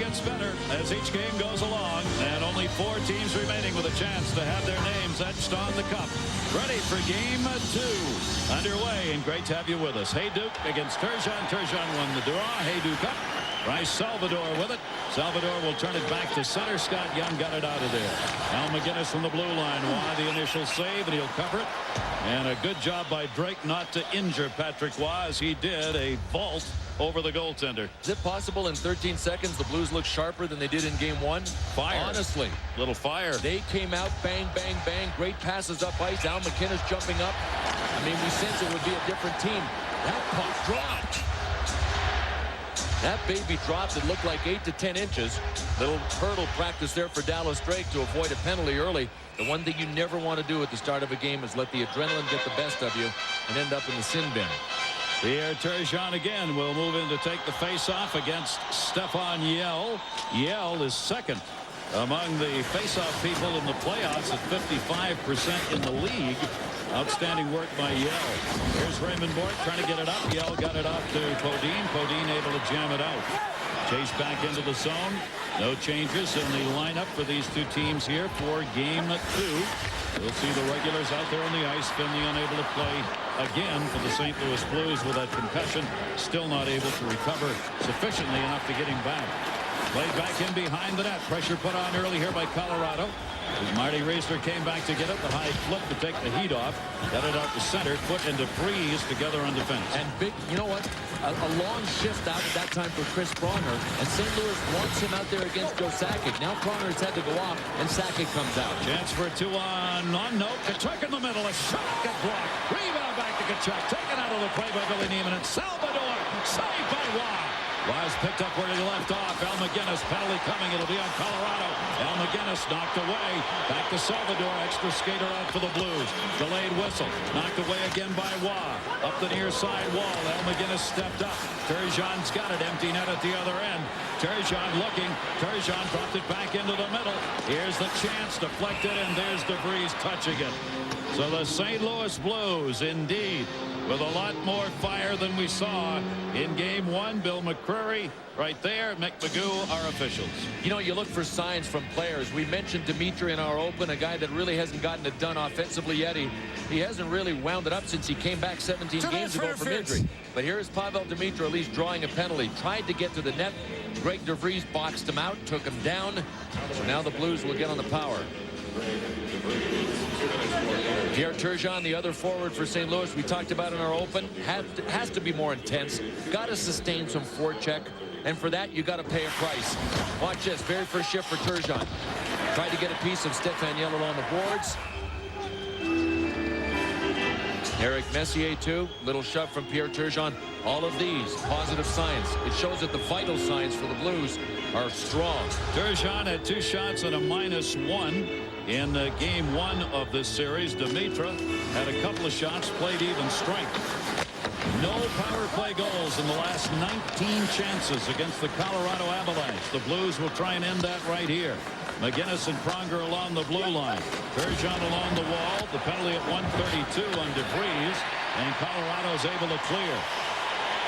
gets better as each game goes along, and only 4 teams remaining with a chance to have their names etched on the cup. Ready for game 2 underway, and great to have you with us. Duke against Turgeon. Turgeon won the draw. Duke up. Bryce Salvador with it. Salvador will turn it back to center. Scott Young got it out of there. Al McGinnis from the blue line. Waugh the initial save, and he'll cover it. And a good job by Drake not to injure Patrick Waugh, as he did a vault over the goaltender. Is it possible in 13 seconds the Blues look sharper than they did in game 1? Fire. Honestly. Little fire. They came out, bang, bang, bang. Great passes up ice. Al McGinnis jumping up. I mean, we sense it would be a different team. That puck dropped. That baby dropped. It looked like 8 to 10 inches. Little hurdle practice there for Dallas Drake to avoid a penalty early. The one thing you never want to do at the start of a game is let the adrenaline get the best of you and end up in the sin bin. Pierre Turgeon again will move in to take the face-off against Stefan Yell. Yell is second among the face-off people in the playoffs at 55% in the league. Outstanding work by Yell. Here's Raymond Bourque trying to get it up. Yell got it off to Podine. Podine able to jam it out. Chase back into the zone. No changes in the lineup for these two teams here for game 2. We'll see the regulars out there on the ice. Finley unable to play again for the St. Louis Blues with that concussion. Still not able to recover sufficiently enough to get him back. Played back in behind the net. Pressure put on early here by Colorado. As Marty Reisler came back to get it, the high flip to take the heat off. Got it out to center. Foot and DeFries together on defense. And big, you know what? A long shift out at that time for Chris Pronger. And St. Louis wants him out there against Joe Sakic. Now Pronger's had to go off, and Sakic comes out. Chance for a 2-on. No. Kachuk in the middle. A shot got blocked. Rebound back to Kachuk. Taken out of the play by Billy Neiman. And Salvador saved by Waugh. Waugh's picked up where he left off. Al McGinnis, penalty coming. It'll be on Colorado. Al McGinnis knocked away. Back to Salvador. Extra skater out for the Blues. Delayed whistle. Knocked away again by Waugh. Up the near side wall. Al McGinnis stepped up. Turgeon's got it. Empty net at the other end. Turgeon looking. Turgeon dropped it back into the middle. Here's the chance. Deflected, and there's DeVries touching it. So the St. Louis Blues, indeed, with a lot more fire than we saw in game 1. Bill McCreary right there. Mick Magoo, our officials. You know, you look for signs from players. We mentioned Dimitri in our open, a guy that really hasn't gotten it done offensively yet. He hasn't really wound it up since he came back 17 games ago from injury. But here's Pavel Dimitri at least drawing a penalty. Tried to get to the net. Greg DeVries boxed him out, took him down. So now the Blues will get on the power. Pierre Turgeon, the other forward for St. Louis, we talked about in our open, has to be more intense. Got to sustain some forecheck, and for that you got to pay a price. Watch this, very first shift for Turgeon. Tried to get a piece of Stefan Yell on the boards. Eric Messier too. Little shove from Pierre Turgeon. All of these positive signs. It shows that the vital signs for the Blues are strong. Turgeon had 2 shots and a -1 in game 1 of this series. Dimitra had a couple of shots, played even strength. No power play goals in the last 19 chances against the Colorado Avalanche. The Blues will try and end that right here. McGinnis and Pronger along the blue line. Turgeon along the wall. The penalty at 1:32 on DeVries, and Colorado's able to clear.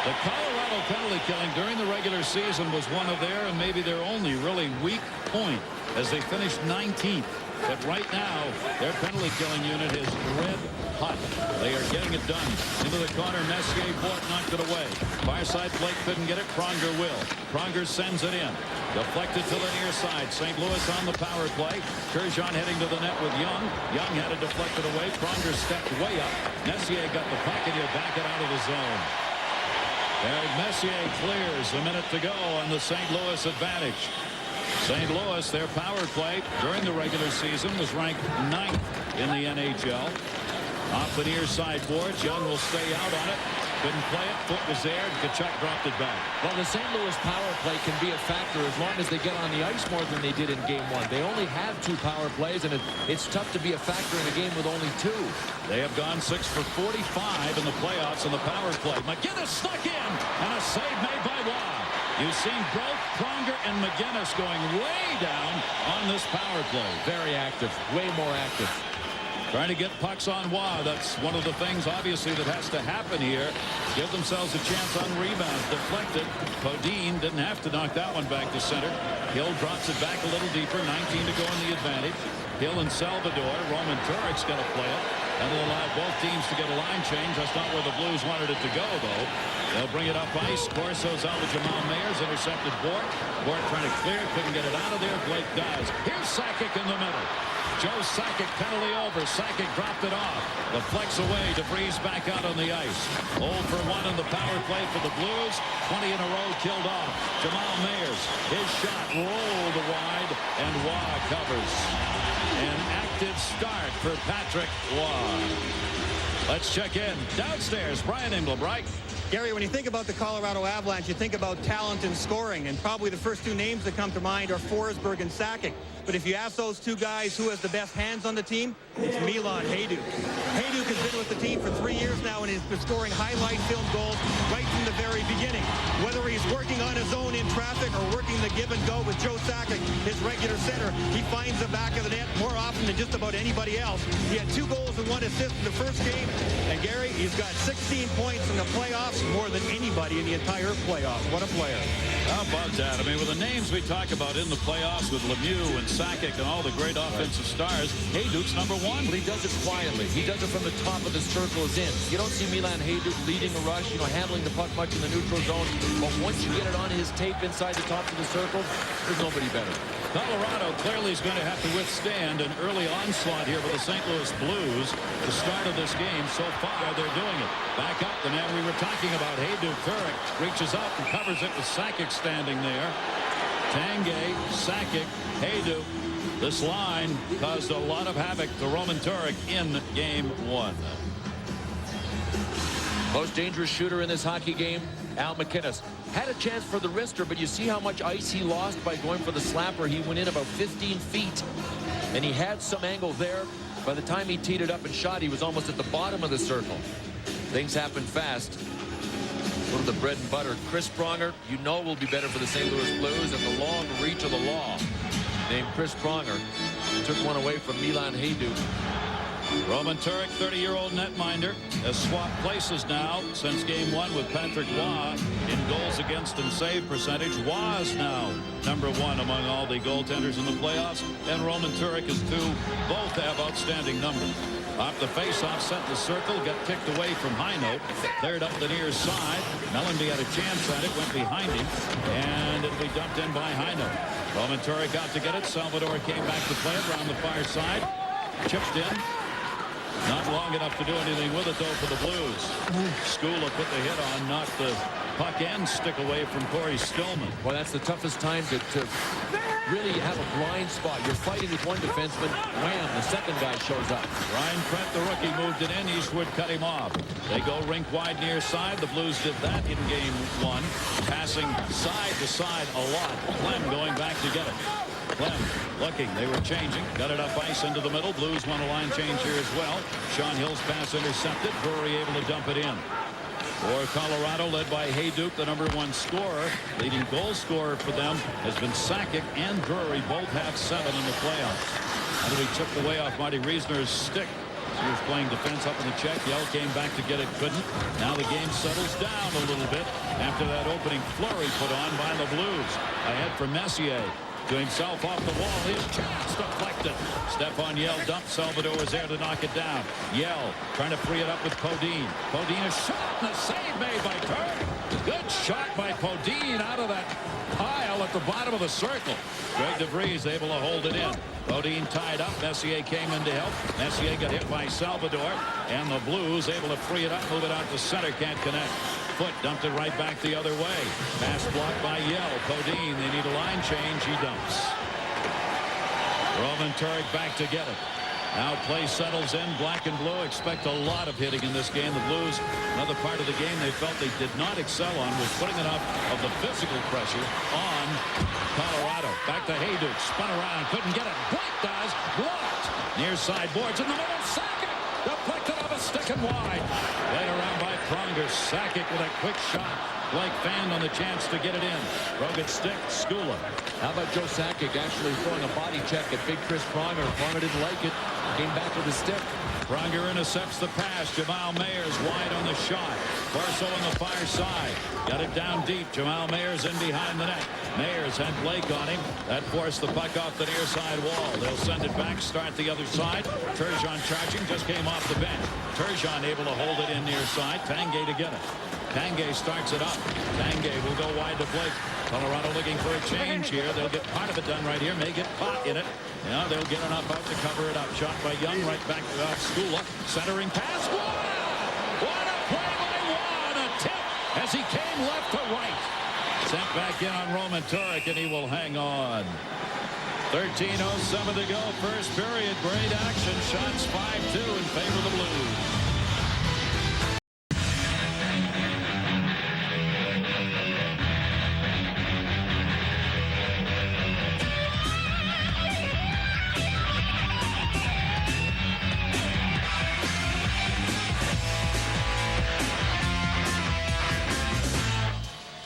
The Colorado penalty killing during the regular season was one of their and maybe their only really weak point as they finished 19th. But right now, their penalty killing unit is red hot. They are getting it done. Into the corner, Messier, Bourque knocked it away. Far side, Blake couldn't get it. Pronger will. Pronger sends it in. Deflected to the near side. St. Louis on the power play. Turgeon heading to the net with Young. Young had it deflected away. Pronger stepped way up. Messier got the puck, and he'll back it out of the zone. And Messier clears. A minute to go on the St. Louis advantage. St. Louis, their power play during the regular season was ranked 9th in the NHL. Off the near side boards. Young will stay out on it. Couldn't play it. Foot was there. Kachuk dropped it back. Well, the St. Louis power play can be a factor as long as they get on the ice more than they did in game 1. They only have 2 power plays, and it's tough to be a factor in a game with only 2. They have gone 6 for 45 in the playoffs in the power play. McGinnis snuck in, and a save made by Waugh. You've seen both Pronger and McGinnis going way down on this power play. Very active, way more active. Trying to get pucks on Waugh. That's one of the things, obviously, that has to happen here. Give themselves a chance on rebounds. Deflected. Podine didn't have to knock that one back to center. Hill drops it back a little deeper. 19 to go in the advantage. Hill and Salvador. Roman Turek's going to play it. That'll allow both teams to get a line change. That's not where the Blues wanted it to go, though. They'll bring it up ice. Corso's out with Jamal Mayers. Intercepted Bort. Bort trying to clear. Couldn't get it out of there. Blake does. Here's Sakic in the middle. Joe Sakic penalty over. Sakic dropped it off. Deflects away. DeVries back out on the ice. 0 for 1 in the power play for the Blues. 20 in a row killed off. Jamal Mayers. His shot rolled wide, and Waugh covers. An active start for Patrick Waugh. Let's check in downstairs. Brian Engelbright. Gary, when you think about the Colorado Avalanche, you think about talent and scoring, and probably the first two names that come to mind are Forsberg and Sakic. But if you ask those two guys who has the best hands on the team, it's Milan Hajduk. Hajduk has been with the team for 3 years now and has been scoring highlight film goals right from the very beginning. Whether he's working on his own in traffic or working the give and go with Joe Sakic, his regular center, he finds the back of the net more often than just about anybody else. He had 2 goals and 1 assist in the first game. And Gary, he's got 16 points in the playoffs, more than anybody in the entire playoffs. What a player. How about that? I mean, with the names we talk about in the playoffs with Lemieux and Sakic and all the great offensive stars, Hajduk's number 1. But he does it quietly. He does it from the top of the circle as in. You don't see Milan Hajduk leading a rush, handling the puck much in the neutral zone. But once you get it on his tape inside the top of the circle, there's nobody better. Colorado clearly is going to have to withstand an early onslaught here for the St. Louis Blues. The start of this game, so far, they're doing it. Back up, the man we were talking about, Hajduk. Turek reaches out and covers it with Sakic standing there. Tanguay, Sakic, Hajduk. This line caused a lot of havoc to Roman Turek in game 1. Most dangerous shooter in this hockey game, Al MacInnis. Had a chance for the wrister, but you see how much ice he lost by going for the slapper. He went in about 15 feet, and he had some angle there. By the time he teed it up and shot, he was almost at the bottom of the circle. Things happen fast. Sort of the bread and butter. Chris Pronger, will be better for the St. Louis Blues, and the long reach of the law. Named Chris Pronger took one away from Milan Hajduk. Roman Turek, 30-year-old netminder, has swapped places now since game 1 with Patrick Waugh in goals against and save percentage. Waugh is now number 1 among all the goaltenders in the playoffs, and Roman Turek is 2. Both have outstanding numbers. Off the face-off, set in the circle, got kicked away from Heinold, cleared up the near side. Mellenby had a chance at it, went behind him, and it'll be dumped in by Heinold. Roman Turek got to get it. Salvador came back to play it around the far side, chipped in. Not long enough to do anything with it, though, for the Blues. Skula put the hit on, knocked the puck and stick away from Corey Stillman. Well, that's the toughest time to really have a blind spot. You're fighting with one defenseman. Wham, the second guy shows up. Ryan Trent, the rookie, moved it in. Eastwood cut him off. They go rink wide near side. The Blues did that in game 1. Passing side to side a lot. Clem going back to get it. Clem looking. They were changing. Got it up ice into the middle. Blues want a line change here as well. Sean Hill's pass intercepted. Drury able to dump it in. For Colorado, led by Hajduk, the number 1 scorer. Leading goal scorer for them has been Sakic and Drury. Both have 7 in the playoffs. And he chipped away off Marty Reisner's stick. He was playing defense up in the check. Yell came back to get it, couldn't. Now the game settles down a little bit after that opening flurry put on by the Blues. Ahead for Messier. To himself off the wall. His chance deflected. Stephon Yell dumped. Salvador was there to knock it down. Yell trying to free it up with Podine. Podine a shot and a save made by Turk. Good shot by Podine out of that pile at the bottom of the circle. Greg DeVries able to hold it in. Podine tied up. Messier came in to help. Messier got hit by Salvador. And the Blues able to free it up, move it out to center. Can't connect. Foot dumped it right back the other way. Pass blocked by Yell. Podine, they need a line change. He dumps. Roman Turek back to get it. Now play settles in. Black and blue expect a lot of hitting in this game. The Blues, another part of the game they felt they did not excel on was putting enough of the physical pressure on Colorado. Back to Hajduk. Spun around. Couldn't get it. Blake does. Blocked. Near side boards in the middle. Sakic. Deflected off a stick and wide. Played around by Pronger. Sakic with a quick shot. Blake fanned on the chance to get it in. Broken stick, Skula. How about Joe Sakic actually throwing a body check at big Chris Pronger? Pronger didn't like it. Came back with a stick. Pronger intercepts the pass. Jamal Mayers wide on the shot. Corso on the far side. Got it down deep. Jamal Mayers in behind the net. Mayers had Blake on him. That forced the puck off the near side wall. They'll send it back, start the other side. Turgeon charging, just came off the bench. Turgeon able to hold it in near side. Tanguay to get it. Tanguay starts it up. Tanguay will go wide to Blake. Colorado looking for a change here. They'll get part of it done right here. May get caught in it. Yeah, they'll get enough out to cover it up. Shot by Young right back to Skula. Centering pass. Wow! What a play by Juan. A tip as he came left to right. Sent back in on Roman Turek, and he will hang on. 13:07 to go. First period. Great action. Shots 5-2 in favor of the Blues.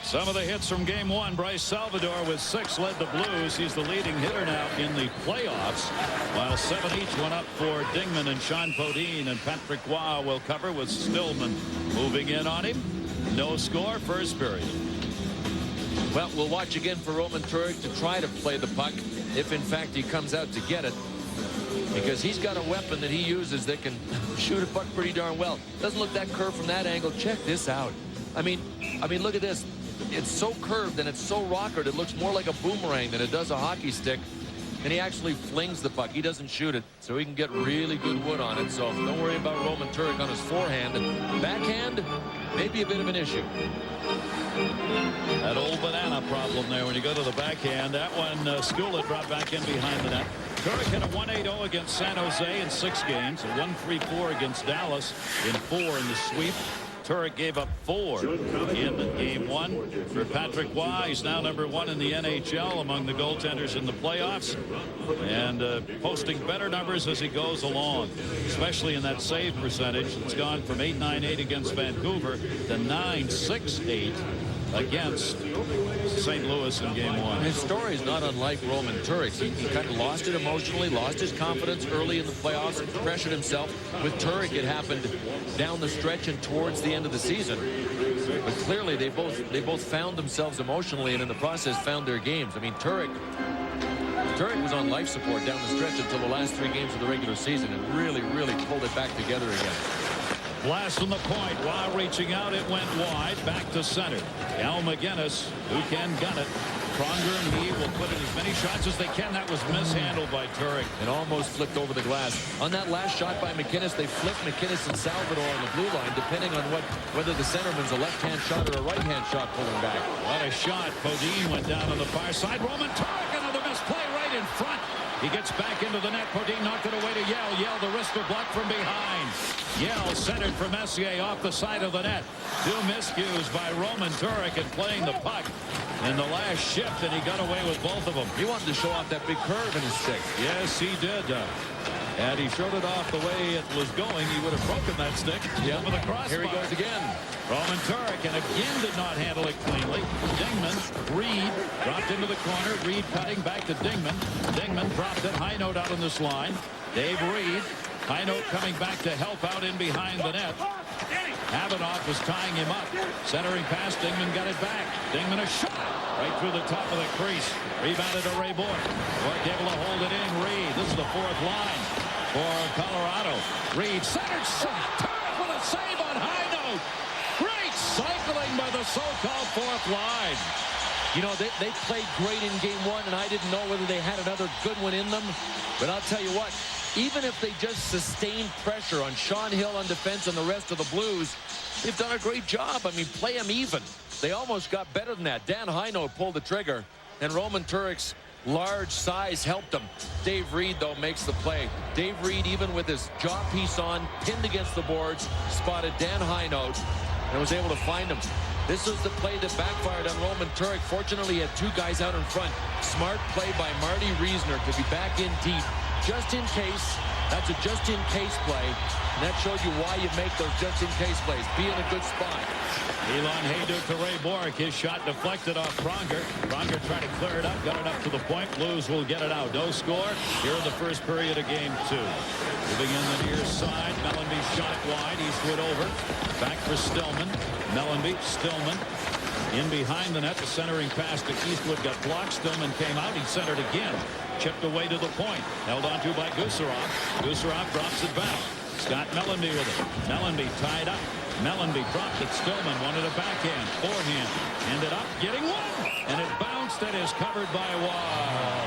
Some of the hits from game one. Bryce Salvador with 6 led the Blues. He's the leading hitter now in the playoffs, while 7 each went up for Dingman and Sean Podine, and Patrick Roy will cover with Stillman moving in on him. No score, first period. Well, we'll watch again for Roman Turek to try to play the puck if in fact he comes out to get it, because he's got a weapon that he uses that can shoot a puck pretty darn well. Doesn't look that curved from that angle. Check this out. I mean look at this. It's so curved and it's so rockered, it looks more like a boomerang than it does a hockey stick. And he actually flings the puck. He doesn't shoot it, so he can get really good wood on it. So don't worry about Roman Turek on his forehand. Backhand, maybe a bit of an issue. That old banana problem there when you go to the backhand. That one, Skula dropped back in behind the net. Turek had a 1-8-0 against San Jose in 6 games, a 1-3-4 against Dallas in 4 in the sweep. Turek gave up 4 in game 1 for Patrick Roy. He's now #1 in the NHL among the goaltenders in the playoffs, and posting better numbers as he goes along, especially in that save percentage. It's gone from .898 against Vancouver to .968 against St. Louis in game 1. His story is not unlike Roman Turek's. He kind of lost it emotionally, lost his confidence early in the playoffs, pressured himself. With Turek, it happened down the stretch and towards the end of the season. But clearly, they both found themselves emotionally, and in the process, found their games. I mean, Turek was on life support down the stretch until the last 3 games of the regular season, and really pulled it back together again. Blast from the point. While reaching out, it went wide. Back to center. Al McGinnis, who can gun it. Pronger and he will put in as many shots as they can. That was mishandled by Turek. It almost flipped over the glass. On that last shot by McGinnis, they flipped McGinnis and Salvador on the blue line, depending on whether the centerman's a left-hand shot or a right-hand shot pulling back. What a shot. Podine went down on the far side. Roman Turek, another misplay right in front. He gets back into the net. Podine knocked it away to Yell. Yell, the wrist block from behind. Yell centered for Messier off the side of the net. 2 miscues by Roman Turek in playing the puck in the last shift, and he got away with both of them. He wanted to show off that big curve in his stick. Yes, he did. And he showed it off the way it was going. He would have broken that stick over the crossbar. Here he goes again. Roman Turek, and again did not handle it cleanly. Dingman, Reed, dropped into the corner. Reed cutting back to Dingman. Dingman dropped it. High note out on this line. Dave Reed. High note coming back to help out in behind the net. Avanoff was tying him up. Centering pass. Dingman got it back. Dingman a shot right through the top of the crease. Rebounded to Ray Bourque. Bourque able to hold it in. Reed. This is the 4th line for Colorado. Reed centered shot. Turek with a save on high note. Great cycling by the so-called 4th line. You know, they played great in game 1, and I didn't know whether they had another good one in them. But I'll tell you what, even if they just sustained pressure on Sean Hill on defense and the rest of the Blues, they've done a great job. I mean, play them even. They almost got better than that. Dan Hinote pulled the trigger, and Roman Turek's large size helped him. Dave Reed, though, makes the play. Dave Reed, even with his jaw piece on, pinned against the boards, spotted Dan Hinote, and was able to find him. This was the play that backfired on Roman Turek. Fortunately, he had 2 guys out in front. Smart play by Marty Reisner to be back in deep just in case. That's a just in case play. And that shows you why you make those just in case plays. Be in a good spot. Elon Hayduk to Ray Bourque. His shot deflected off Pronger. Pronger trying to clear it up. Got it up to the point. Blues will get it out. No score here in the first period of game 2. Moving in the near side. Mellanby shot wide. Eastwood over. Back for Stillman. Mellanby. Stillman. In behind the net. The centering pass to Eastwood got blocked. Stillman came out. He centered again. Chipped away to the point. Held onto by Gusarov. Gusarov drops it back. Scott Mellanby with it. Mellanby tied up. Mellanby dropped it. Stillman wanted a backhand. Forehand. Ended up getting one. And it bounced and is covered by Waugh.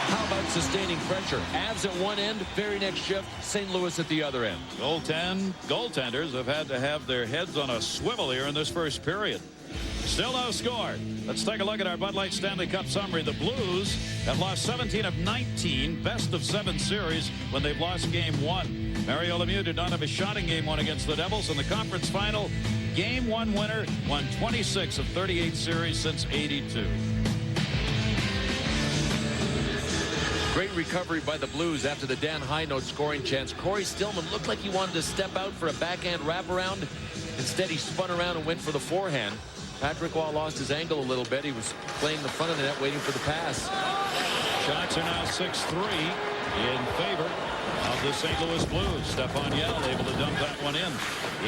How about sustaining pressure? Avs at one end, very next shift, St. Louis at the other end. Goaltenders have had to have their heads on a swivel here in this first period. Still no score. Let's take a look at our Bud Light Stanley Cup summary. The Blues have lost 17 of 19, best of 7 series when they've lost game 1. Mario Lemieux did not have a shot in game 1 against the Devils. In the conference final, game 1 winner, won 26 of 38 series since '82. Great recovery by the Blues after the Dan High-Note scoring chance. Corey Stillman looked like he wanted to step out for a backhand wraparound. Instead, he spun around and went for the forehand. Patrick Waugh lost his angle a little bit. He was playing the front of the net waiting for the pass. Shots are now 6-3 in favor of the St. Louis Blues. Stefan Yell able to dump that one in.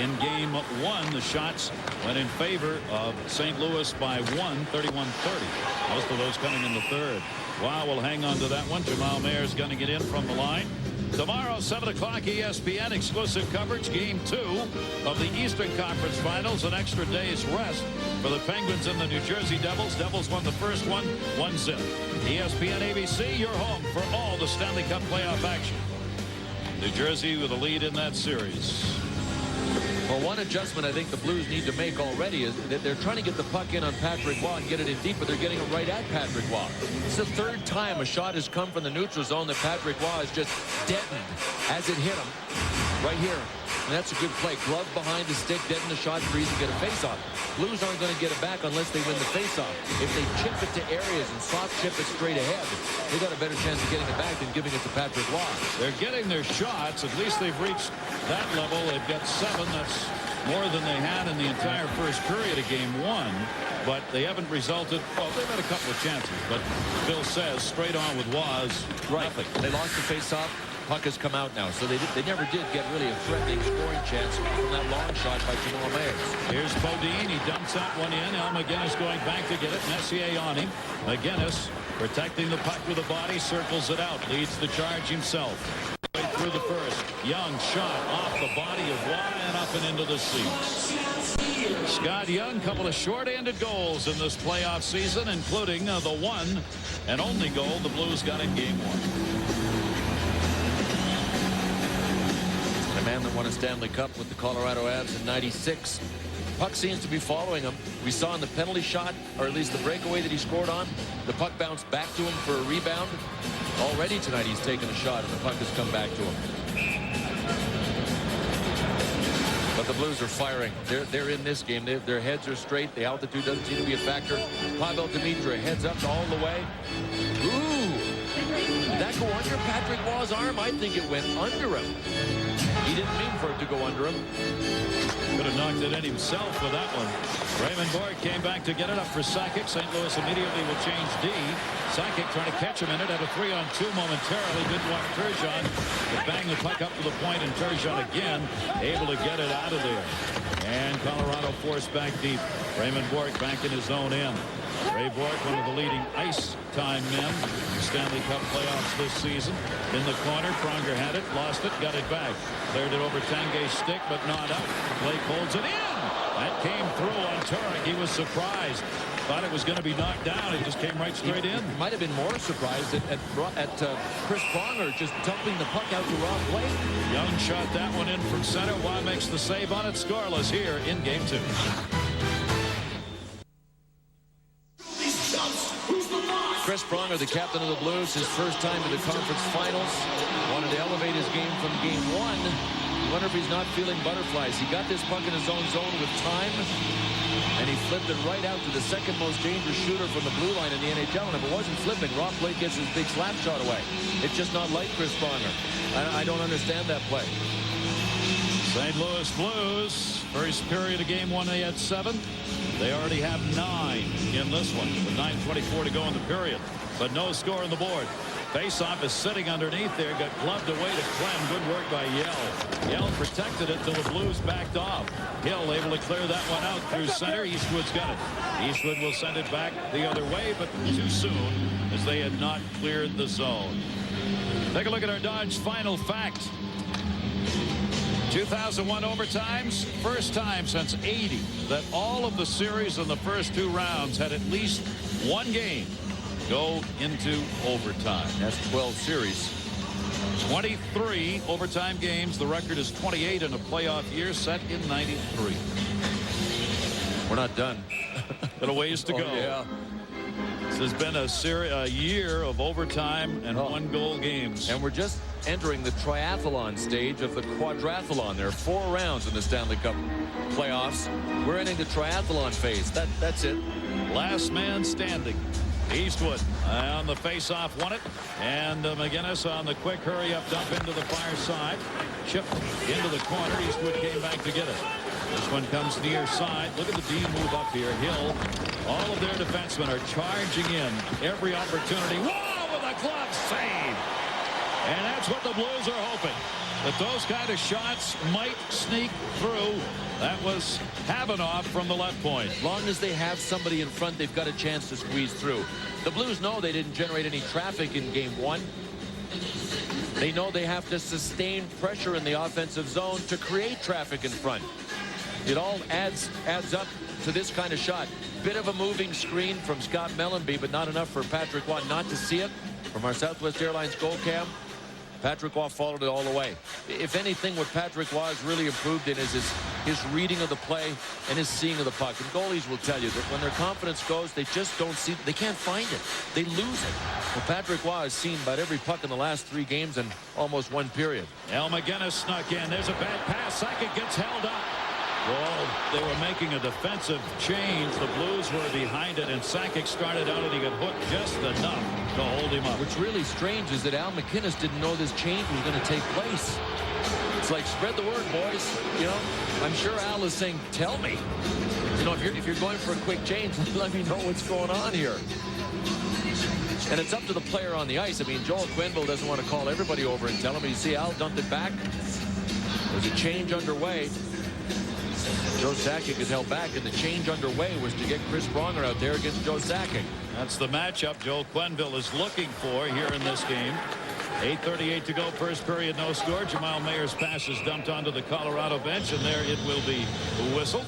In game 1, the shots went in favor of St. Louis by 1, 31-30. Most of those coming in the third. Wow, we'll hang on to that one. Jamal Mayer's going to get in from the line. Tomorrow, 7 o'clock, ESPN, exclusive coverage, Game 2 of the Eastern Conference Finals. An extra day's rest for the Penguins and the New Jersey Devils. Devils won the first one, 1-0. ESPN ABC, your home for all the Stanley Cup playoff action. New Jersey with a lead in that series. Well, one adjustment I think the Blues need to make already is that they're trying to get the puck in on Patrick Waugh and get it in deep, but they're getting it right at Patrick Waugh. It's the third time a shot has come from the neutral zone that Patrick Waugh has just deadened as it hit him right here. And that's a good play. Glove behind the stick, deaden the shot, freeze and get a face-off. Blues aren't going to get it back unless they win the face-off. If they chip it to areas and soft chip it straight ahead, they got a better chance of getting it back than giving it to Patrick Waugh. They're getting their shots. At least they've reached that level. They've got 7. That's more than they had in the entire first period of game 1. But they haven't resulted. Well, they've had a couple of chances. But Bill says straight on with Waugh's nothing. They lost the face-off. Puck has come out now, so they never did get really a threatening scoring chance from that long shot by Jamal Mayers. Here's Bodine. He dumps that one in. Al McGinnis going back to get it. Messier on him. McGinnis protecting the puck with the body, circles it out, leads the charge himself. Right through the first. Young shot off the body of Waugh and up and into the seats. Scott Young, couple of short-handed goals in this playoff season, including the one and only goal the Blues got in game 1. A man that won a Stanley Cup with the Colorado Avs in '96. Puck seems to be following him. We saw in the penalty shot, or at least the breakaway that he scored on, the puck bounced back to him for a rebound. Already tonight he's taken a shot and the puck has come back to him. But the Blues are firing. They're in this game. Their heads are straight. The altitude doesn't seem to be a factor. Pavel Demitra heads up all the way. Ooh! Did that go under Patrick Waugh's arm? I think it went under him. He didn't mean for it to go under him. Could have knocked it in himself with that one. Raymond Bourque came back to get it up for Sakic. St. Louis immediately will change D. Sakic trying to catch him in it at a 3-on-2 momentarily. Didn't want Turgeon to bang the puck up to the point, and Turgeon again able to get it out of there. And Colorado forced back deep. Raymond Bourque back in his own end. Ray Bourque, one of the leading ice time men in the Stanley Cup playoffs this season. In the corner, Pronger had it, lost it, got it back. Cleared it over Tanguay's stick, but not out. Blake holds it in. That came through on Turek. He was surprised. Thought it was going to be knocked down. It just came right straight in. Might have been more surprised at Chris Pronger just dumping the puck out to Rob Blake. Young shot that one in from center. Waugh makes the save on it. Scoreless here in game 2. Chris Pronger, the captain of the Blues, his first time to the conference finals. Wanted to elevate his game from game 1. wonder if he's not feeling butterflies. He got this puck in his own zone with time, and he flipped it right out to the second most dangerous shooter from the blue line in the NHL. And if it wasn't flipping, Rob Blake gets his big slap shot away. It's just not like Chris Pronger. I don't understand that play. St. Louis Blues, first period of game one, they had 7. They already have 9 in this one with 9:24 to go in the period, but no score on the board. Faceoff is sitting underneath there, got gloved away to Clem. Good work by Yell. Yell protected it till the Blues backed off. Hill able to clear that one out through center. Eastwood's got it. Eastwood will send it back the other way, but too soon as they had not cleared the zone. Take a look at our Dodge final fact. 2001 overtimes, first time since '80 that all of the series in the first 2 rounds had at least one game go into overtime. That's 12 series. 23 overtime games. The record is 28 in a playoff year set in '93. We're not done. Got a ways to go. Yeah. This has been a year of overtime and 1-goal games. And we're just entering the triathlon stage of the quadrathlon. There are 4 rounds in the Stanley Cup playoffs. We're entering the triathlon phase. That's it. Last man standing. Eastwood on the face-off won it, and McGinnis on the quick hurry-up dump into the far side. Chipped into the corner. Eastwood came back to get it. This one comes near side. Look at the D move up here. Hill. All of their defensemen are charging in every opportunity. Whoa, with a glove save. And that's what the Blues are hoping, that those kind of shots might sneak through. That was Havanoff from the left point. As long as they have somebody in front, they've got a chance to squeeze through. The Blues know they didn't generate any traffic in game 1. They know they have to sustain pressure in the offensive zone to create traffic in front. It all adds up to this kind of shot. Bit of a moving screen from Scott Mellenby, but not enough for Patrick Waugh not to see it. From our Southwest Airlines goal cam, Patrick Waugh followed it all the way. If anything, what Patrick Waugh has really improved in is his reading of the play and his seeing of the puck. And goalies will tell you that when their confidence goes, they just don't see, they can't find it. They lose it. Well, Patrick Waugh has seen about every puck in the last 3 games in almost 1 period. Al McGinnis snuck in. There's a bad pass. Sakic gets held up. Well, they were making a defensive change. The Blues were behind it, and Sakic started out, and he got hooked just enough to hold him up. What's really strange is that Al McInnes didn't know this change was going to take place. It's like, spread the word, boys. You know, I'm sure Al is saying, tell me. You know, if you're going for a quick change, let me know what's going on here. And it's up to the player on the ice. I mean, Joel Quenneville doesn't want to call everybody over and tell him. You see Al dumped it back. There's a change underway. Joe Sakic is held back, and the change underway was to get Chris Pronger out there against Joe Sakic. That's the matchup Joel Quenneville is looking for here in this game. 8:38 to go, first period, no score. Jamal Mayer's pass is dumped onto the Colorado bench, and there it will be whistled.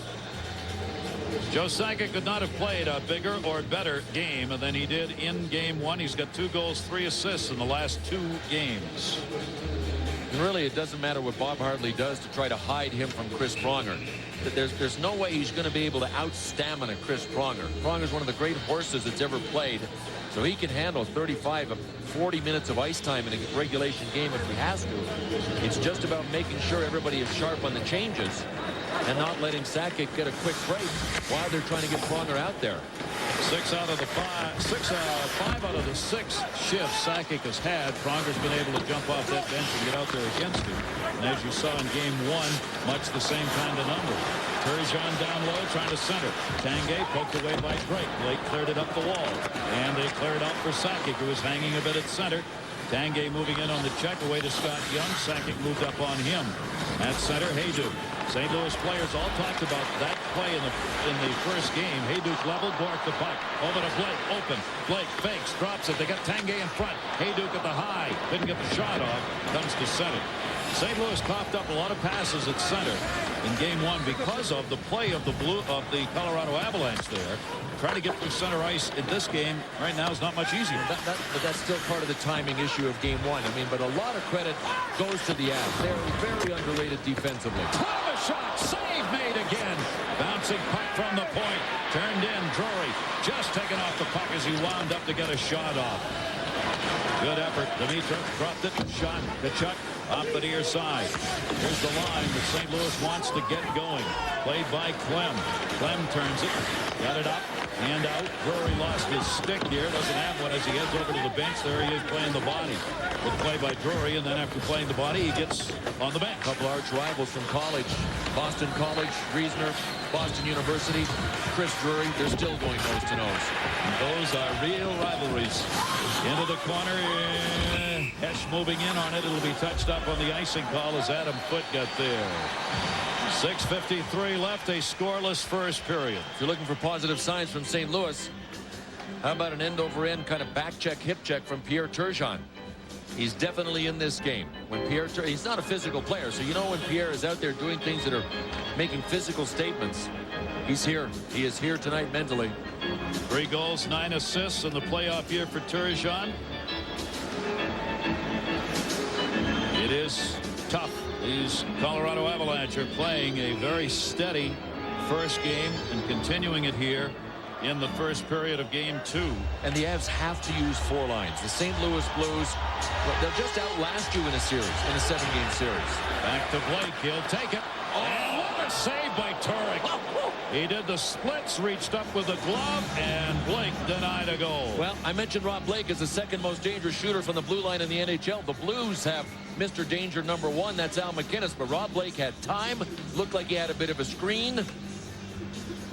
Joe Sakic could not have played a bigger or better game than he did in game 1. He's got 2 goals, 3 assists in the last 2 games. And really, it doesn't matter what Bob Hartley does to try to hide him from Chris Pronger. There's no way he's going to be able to out-stamina Chris Pronger. Pronger's one of the great horses that's ever played, so he can handle 35 of 40 minutes of ice time in a regulation game if he has to. It's just about making sure everybody is sharp on the changes and not letting Sakic get a quick break while they're trying to get Pronger out there. 5 out of the 6 shifts Sakic has had, Pronger's been able to jump off that bench and get out there against him. And as you saw in game 1, much the same kind of number. Turgeon down low, trying to center. Tanguay poked away by Drake. Blake cleared it up the wall. And they cleared out for Sakic, who was hanging a bit at center. Tanguay moving in on the check away to Scott Young. Sakic moved up on him. At center, Hayduk. St. Louis players all talked about that play in the first game. Hayduk leveled, Bork the puck. Over to Blake, open. Blake fakes, drops it. They got Tanguay in front. Hayduk at the high. Didn't get the shot off. Comes to center. St. Louis coughed up a lot of passes at center in game 1 because of the play of the Colorado Avalanche there. Trying to get through center ice in this game right now is not much easier. But that's still part of the timing issue of game 1. I mean, but a lot of credit goes to the Avs. They're very underrated defensively. A shot, save made again. Bouncing puck from the point. Turned in, Drury just taking off the puck as he wound up to get a shot off. Good effort. Dimitrov dropped it. Shot. Kachuk off the near side. Here's the line that St. Louis wants to get going. Played by Clem. Clem turns it. Got it up. Hand out. Drury lost his stick here. Doesn't have one as he heads over to the bench. There he is playing the body. Good play by Drury, and then after playing the body, he gets on the bench. Couple arch rivals from college. Boston College, Reisner, Boston University, Chris Drury. They're still going nose to nose. And those are real rivalries. Into the corner. Hesh moving in on it. It'll be touched up on the icing call as Adam Foote got there. 6:53 left, a scoreless first period. If you're looking for positive signs from St. Louis, how about an end-over-end kind of back check, hip check from Pierre Turgeon? He's definitely in this game. When he's not a physical player, so you know when Pierre is out there doing things that are making physical statements, he's here. He is here tonight mentally. 3 goals, 9 assists in the playoff year for Turgeon. It is tough. These Colorado Avalanche are playing a very steady first game and continuing it here in the first period of game 2. And the Avs have to use 4 lines. The St. Louis Blues, they'll just outlast you in a series, in a 7-game series. Back to Blake. He'll take it. And what a save by Turek. He did the splits, reached up with the glove, and Blake denied a goal. Well, I mentioned Rob Blake as the second most dangerous shooter from the blue line in the NHL. The Blues have Mr. Danger number 1. That's Al McInnes. But Rob Blake had time. Looked like he had a bit of a screen.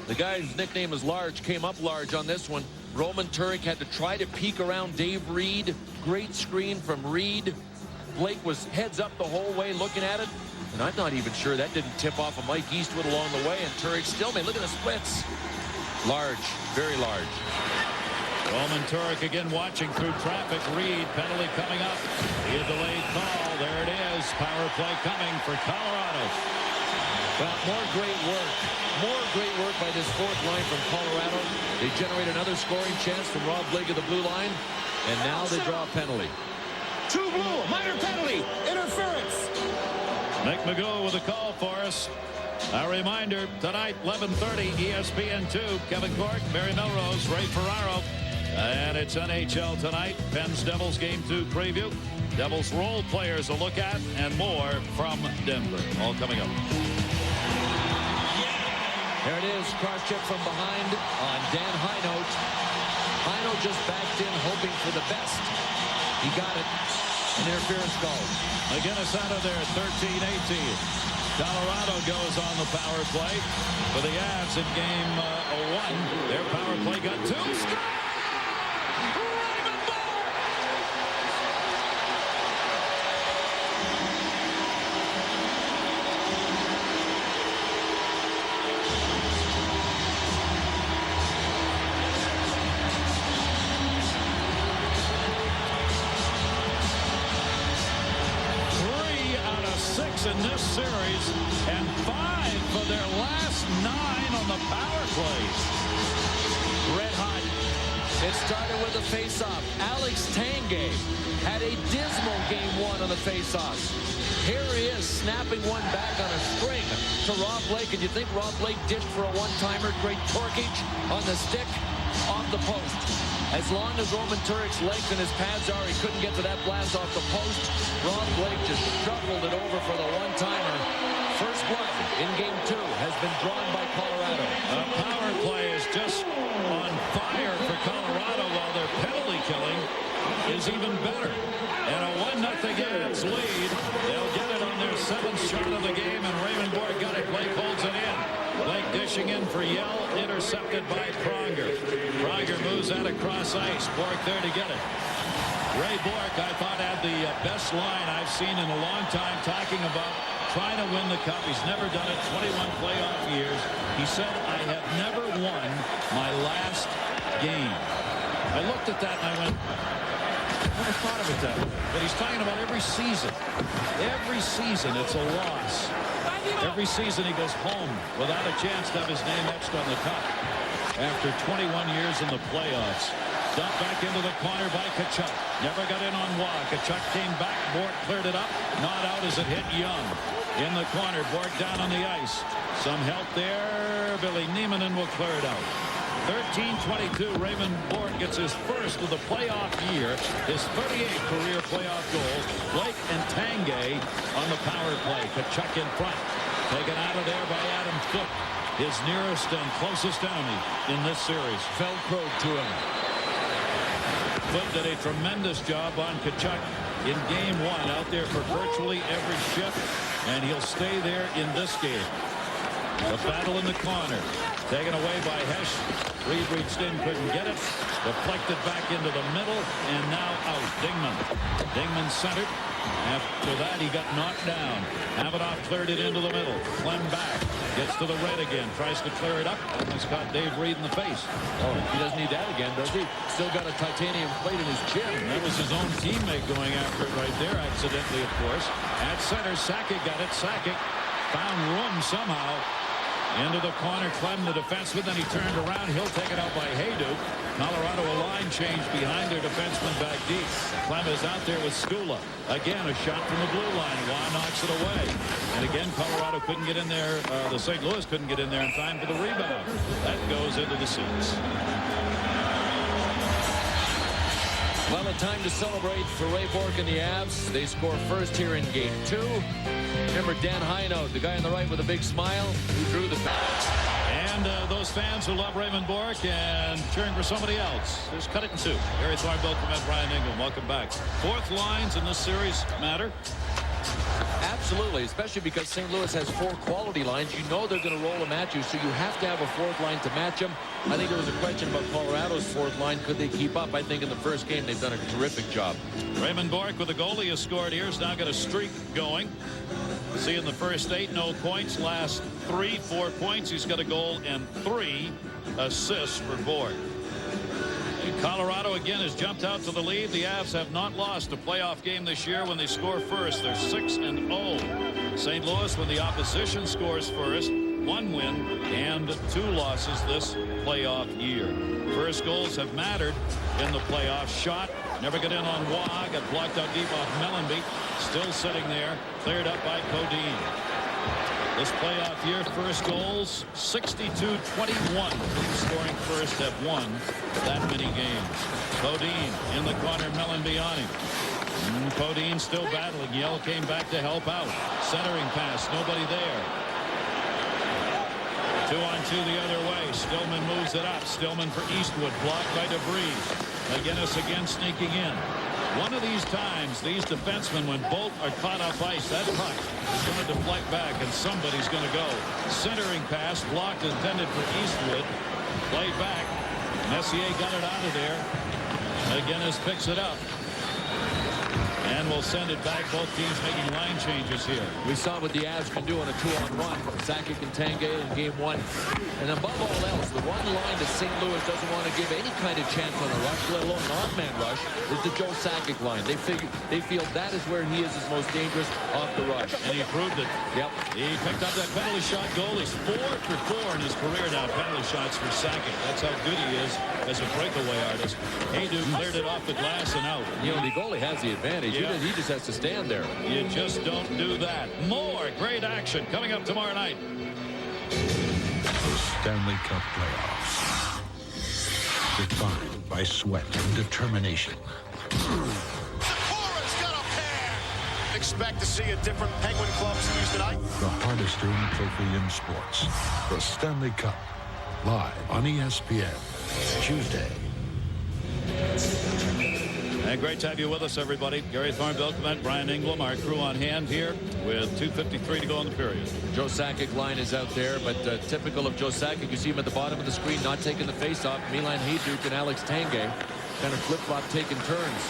The guy whose nickname is Large came up large on this one. Roman Turek had to try to peek around Dave Reed. Great screen from Reed. Blake was heads up the whole way looking at it. And I'm not even sure that didn't tip off of Mike Eastwood along the way. And Turek still made. Look at the splits. Large. Very large. Roman Turek again watching through traffic. Reed, penalty coming up. A delayed call. There it is. Power play coming for Colorado. Well, more great work. More great work by this 4th line from Colorado. They generate another scoring chance from Rob Blake of the blue line. And now they draw a penalty. 2 blue, minor penalty, interference. Mick McGough with a call for us. A reminder, tonight, 11:30, ESPN2. Kevin Cork, Barry Melrose, Ray Ferraro. And it's NHL tonight. Pens Devils Game 2 preview. Devils role players a look at, and more from Denver. All coming up. There it is, cross check from behind on Dan Heinold. Heinold just backed in, hoping for the best. He got it. An interference call. McInnes out of there, 13-18. Colorado goes on the power play for the Avs in game 1. Their power play got 2. Score! In this series and 5 for their last 9 on the power plays. Red hot. It started with a face-off. Alex Tanguay had a dismal game 1 on the face-offs. Here he is snapping one back on a string to Rob Blake. And you think Rob Blake dished for a one-timer? Great torquage on the stick off the post. As long as Roman Turek's legs and his pads are, he couldn't get to that blast off the post. Rob Blake just shoveled it over for the one-timer. First blood in game 2 has been drawn by Colorado. The power play is just on fire for Colorado, while their penalty killing is even better. And a 1-0 Avs lead. They'll get it on their 7th shot of the game, and Raymond Bourque got it. Blake holds it in. Blake dishing in for Yell, intercepted by Pronger. Pronger moves out across ice. Bourque there to get it. Ray Bourque, I thought, had the best line I've seen in a long time, talking about trying to win the cup. He's never done it, 21 playoff years. He said, I have never won my last game. I looked at that and I went, I never thought of it that way. But he's talking about every season. Every season it's a loss. Every season he goes home without a chance to have his name etched on the cup. After 21 years in the playoffs. Dumped back into the corner by Tkachuk. Never got in on Waugh. Tkachuk came back. Bourque cleared it up. Not out as it hit Young. In the corner. Bourque down on the ice. Some help there. Billy Niemanen will clear it out. 13-22. Raymond Bourque gets his first of the playoff year, his 38th career playoff goal. Blake and Tanguay on the power play. Kachuk in front. Taken out of there by Adam Foote, his nearest and closest enemy in this series. Velcroed to him. Foote did a tremendous job on Kachuk in game 1, out there for virtually every shift, and he'll stay there in this game. The battle in the corner, taken away by Hesh. Reed reached in, couldn't get it. Deflected back into the middle, and now out. Dingman centered. After that, he got knocked down. Avanoff cleared it into the middle. Clem back. Gets to the red again. Tries to clear it up. Almost caught Dave Reed in the face. Oh, he doesn't need that again, does he? Still got a titanium plate in his chin. That was his own teammate going after it right there, accidentally, of course. At center, Sakic got it. Sakic found room somehow. Into the corner, Clem, the defenseman. Then he turned around. He'll take it out by Hayduk. Colorado a line change behind their defenseman back deep. Clem is out there with Skula. Again, a shot from the blue line. Waugh knocks it away. And again, Colorado couldn't get in there. The St. Louis couldn't get in there in time for the rebound. That goes into the seats. Well, a time to celebrate for Ray Bourque and the Avs. They score first here in game 2. Remember Dan Hinote, the guy on the right with a big smile, who drew the pass. And those fans who love Raymond Bourque and cheering for somebody else, just cut it in 2. Gary Thornbill, Brian Ingram, welcome back. Fourth lines in this series matter. Absolutely, especially because St. Louis has 4 quality lines. You know they're going to roll them at you, so you have to have a 4th line to match them. I think there was a question about Colorado's 4th line. Could they keep up? I think in the first game they've done a terrific job. Raymond Bourque with a goal he has scored here. He's now got a streak going. See, in the first 8, no points. Last 3, 4 points. He's got a goal and 3 assists for Bourque. Colorado again has jumped out to the lead. The Avs have not lost a playoff game this year when they score first. They're 6-0. St. Louis, when the opposition scores first, 1 win and 2 losses this playoff year. First goals have mattered in the playoffs. Shot never got in on Waugh. Got blocked out deep off Mellenby. Still sitting there. Cleared up by Codine. This playoff year, first goals, 62-21. Scoring first have won that many games. Codine in the corner, Mellenby on him. Codine still battling. Yell came back to help out. Centering pass, nobody there. 2-on-2 the other way. Stillman moves it up. Stillman for Eastwood, blocked by DeVries. McGinnis again sneaking in. One of these times, these defensemen, when both are caught off ice, that puck is going to deflect back, and somebody's going to go. Centering pass, blocked, intended for Eastwood. Played back. Messier got it out of there. McGinnis picks it up. And we'll send it back. Both teams making line changes here. We saw what the Avs can do on a 2-on-1. Sakic and Tanguay in game 1. And above all else, the one line that St. Louis doesn't want to give any kind of chance on a rush, let alone an odd-man rush, is the Joe Sakic line. They feel that is where he is his most dangerous off the rush. And he proved it. Yep. He picked up that penalty shot goal. He's 4 for 4 in his career now. Penalty shots for Sakic. That's how good he is as a breakaway artist. Hayduk cleared it off the glass and out. You know, the goalie has the advantage. Yeah. He just has to stand there. You just don't do that. More great action coming up tomorrow night. The Stanley Cup playoffs. Defined by sweat and determination. Cora's got a pair. Expect to see a different Penguin Club series tonight. The hardest earned trophy in sports. The Stanley Cup. Live on ESPN. Tuesday. And great to have you with us, everybody. Gary Thornbill, Brian Ingram, our crew on hand here with 2:53 to go in the period. Joe Sakic line is out there, but typical of Joe Sakic, you see him at the bottom of the screen, not taking the face-off. Milan Hajduk and Alex Tanguay kind of flip-flop taking turns.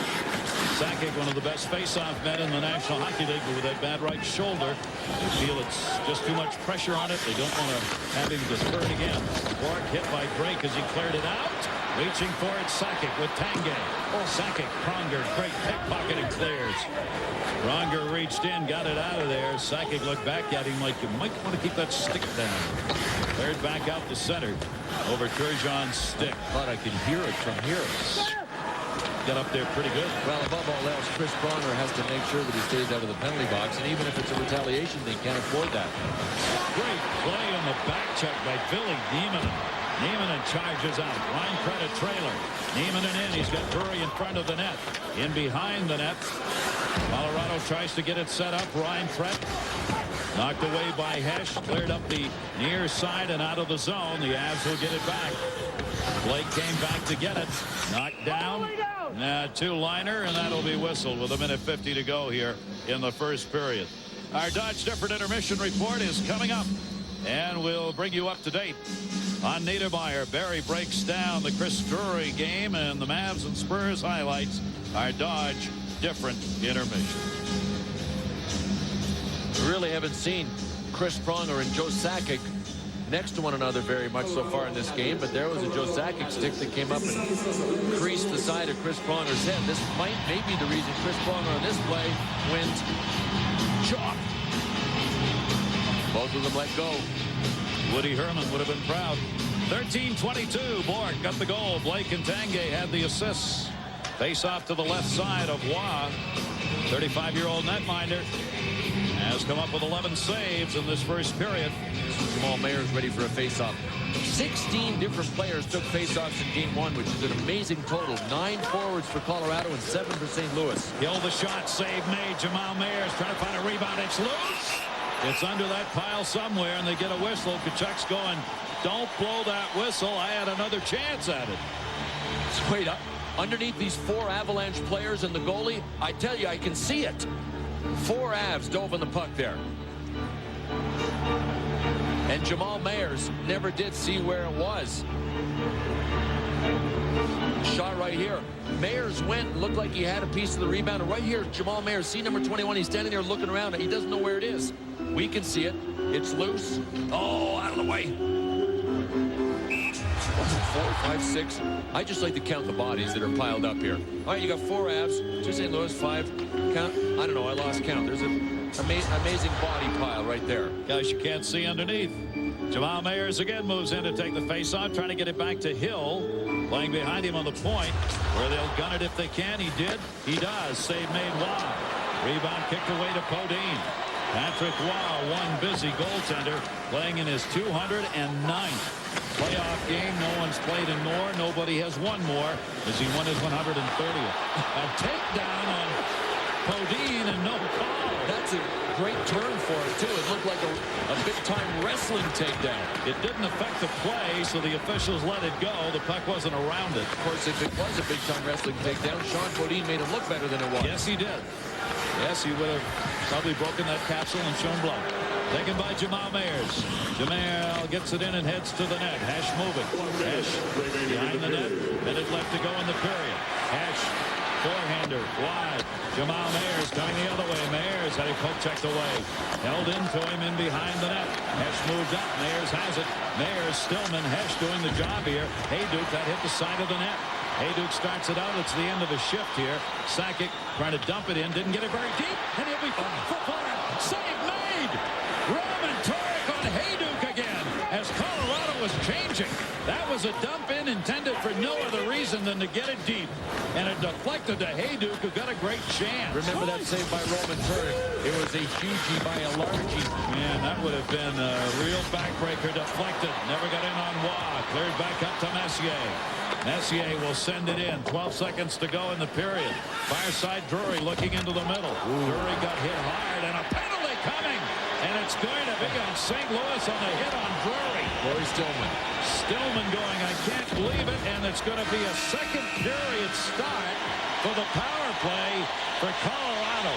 Sakic, one of the best face-off men in the National Hockey League, but with that bad right shoulder, they feel it's just too much pressure on it. They don't want to have him defer it again. Bourque hit by Drake as he cleared it out. Reaching for it, Sakic with Tanguay. Oh, Sakic, Pronger, great pickpocket and clears. Pronger reached in, got it out of there. Sakic looked back at him like you might want to keep that stick down. Cleared back out to center over Turgeon's stick. Thought I could hear it from here. Got up there pretty good. Well, above all else, Chris Pronger has to make sure that he stays out of the penalty box, and even if it's a retaliation, they can't afford that. Great play on the back check by Billy Demon. Nieminen charges out. Reinfret a trailer. Nieminen in. He's got Drury in front of the net. In behind the net. Colorado tries to get it set up. Reinfret knocked away by Hesh. Cleared up the near side and out of the zone. The Avs will get it back. Blake came back to get it. Knocked down. Two-liner, and that'll be whistled with 1:50 to go here in the first period. Our Dodge Different intermission report is coming up, and we'll bring you up to date on Niedermeyer. Barry breaks down the Chris Drury game and the Mavs and Spurs highlights. Our Dodge Different intermission. We really haven't seen Chris Pronger and Joe Sakic next to one another very much so far in this game, but there was a Joe Sakic stick that came up and creased the side of Chris Pronger's head. This may be the reason Chris Pronger on this play went chop. Both of them let go. Woody Herman would have been proud. 13-22. Bork got the goal. Blake and Tanguay had the assists. Face off to the left side of Waugh. 35-year-old netminder has come up with 11 saves in this first period. Jamal Mayer's ready for a face-off. 16 different players took face-offs in game one, which is an amazing total. 9 forwards for Colorado and 7 for St. Louis. Hill the shot, save made. Jamal Mayer's trying to find a rebound. It's loose. It's under that pile somewhere, and they get a whistle. Kachuk's going, don't blow that whistle. I had another chance at it. Straight up. Underneath these 4 Avalanche players and the goalie, I tell you, I can see it. 4 Avs dove on the puck there. And Jamal Mayers never did see where it was. Shot right here. Mayers went, looked like he had a piece of the rebound. And right here, Jamal Mayers, see number 21. He's standing there looking around. And he doesn't know where it is. We can see it. It's loose. Oh, out of the way. 4, 5, 6. I just like to count the bodies that are piled up here. All right, you got 4 Avs, 2 St. Louis, 5. Count. I don't know. I lost count. There's an amazing body pile right there. Guys, you can't see underneath. Jamal Mayers again moves in to take the face-off, trying to get it back to Hill. Playing behind him on the point, where they'll gun it if they can. He did. He does. Save made Waugh. Rebound kicked away to Podine. Patrick Waugh, one busy goaltender, playing in his 209th playoff game. No one's played in more. Nobody has won more, as he won his 130th. A takedown on Podine and no call. That's a great turn for it, too. It looked like a big-time wrestling takedown. It didn't affect the play, so the officials let it go. The puck wasn't around it. Of course, if it was a big-time wrestling takedown, Sean Podine made it look better than it was. Yes, he did. Yes, he would have probably broken that capsule and shown blood. Taken by Jamal Mayers. Jamal gets it in and heads to the net. Hesh moving. Hesh behind the net. Minute left to go in the period. Hesh, forehander, wide. Jamal Mayers going the other way. Mayers had it poke checked away. Held into him in behind the net. Hesh moved up. Mayers has it. Mayers, Stillman, Hesh doing the job here. Hayduk that hit the side of the net. Hayduk starts it out. It's the end of the shift here. Sakic trying to dump it in. Didn't get it very deep. And he'll be for corner. Save made. Roman Torek on Hayduk again as Colorado was changing. That was a dump in intended for no other reason than to get it deep. And it deflected to Hayduk, who got a great chance. Remember that save by Roman Torek? It was a hugie by a largie. Man, that would have been a real backbreaker. Deflected. Never got in on Waugh. Cleared back up to Messier. Messier will send it in. 12 seconds to go in the period. Far side Drury looking into the middle. Drury got hit hard and a penalty coming. And it's going to be on St. Louis on the hit on Drury. Corey Stillman. Stillman going, I can't believe it. And it's going to be a second period start for the power play for Colorado.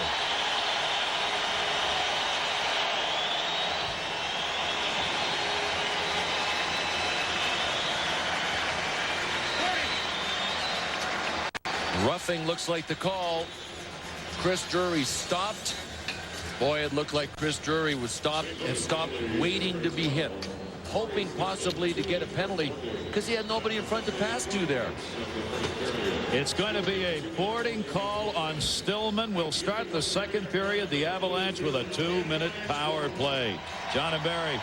Roughing looks like the call. Chris Drury stopped. Boy, it looked like Chris Drury was stopped waiting to be hit, hoping possibly to get a penalty because he had nobody in front to pass to there. It's going to be a boarding call on Stillman. We'll start the second period. The Avalanche with a 2-minute power play. John and Barry.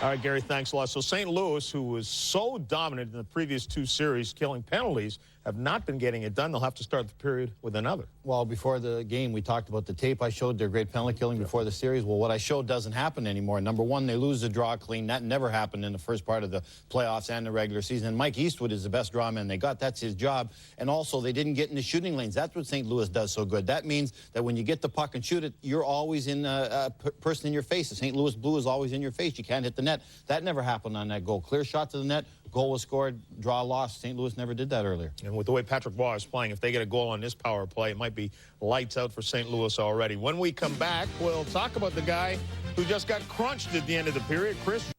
All right, Gary, thanks a lot. So St. Louis, who was so dominant in the previous 2 series, killing penalties, have not been getting it done. They'll have to start the period with another. Well, before the game, we talked about the tape I showed, their great penalty killing before the series. Well, what I showed doesn't happen anymore. Number one, they lose the draw clean. That never happened in the first part of the playoffs and the regular season. And Mike Eastwood is the best draw man they got. That's his job. And also, they didn't get in the shooting lanes. That's what St. Louis does so good. That means that when you get the puck and shoot it, you're always in a person in your face. The St. Louis Blue is always in your face. You can't hit the net. That never happened on that goal. Clear shot to the net. Goal was scored, draw lost. St. Louis never did that earlier. And with the way Patrick Waugh is playing, if they get a goal on this power play, it might be lights out for St. Louis already. When we come back, we'll talk about the guy who just got crunched at the end of the period, Chris.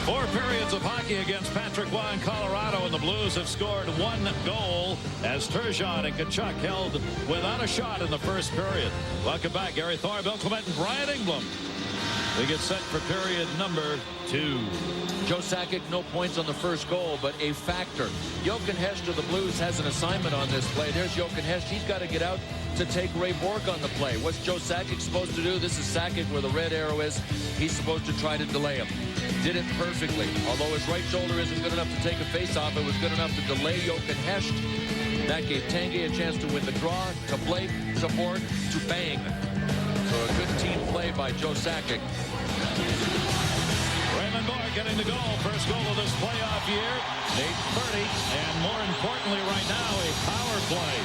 4 periods of hockey against Patrick Waugh in Colorado, and the Blues have scored 1 goal as Turgeon and Tkachuk held without a shot in the first period. Welcome back. Gary Thor, Bill Clement, and Brian Engblom. We get set for period number 2. Joe Sakic, no points on the first goal, but a factor. Jochen Hecht of the Blues has an assignment on this play. There's Jochen Hecht. He's got to get out to take Ray Bourque on the play. What's Joe Sakic supposed to do? This is Sakic where the red arrow is. He's supposed to try to delay him. Did it perfectly. Although his right shoulder isn't good enough to take a face-off, it was good enough to delay Jochen Hecht. That gave Tanguay a chance to win the draw, to Blake, to Bourque, to bang. So a good team play by Joe Sakic. Raymond Bourque getting the goal. First goal of this playoff year. Nate Purdy. And more importantly right now, a power play.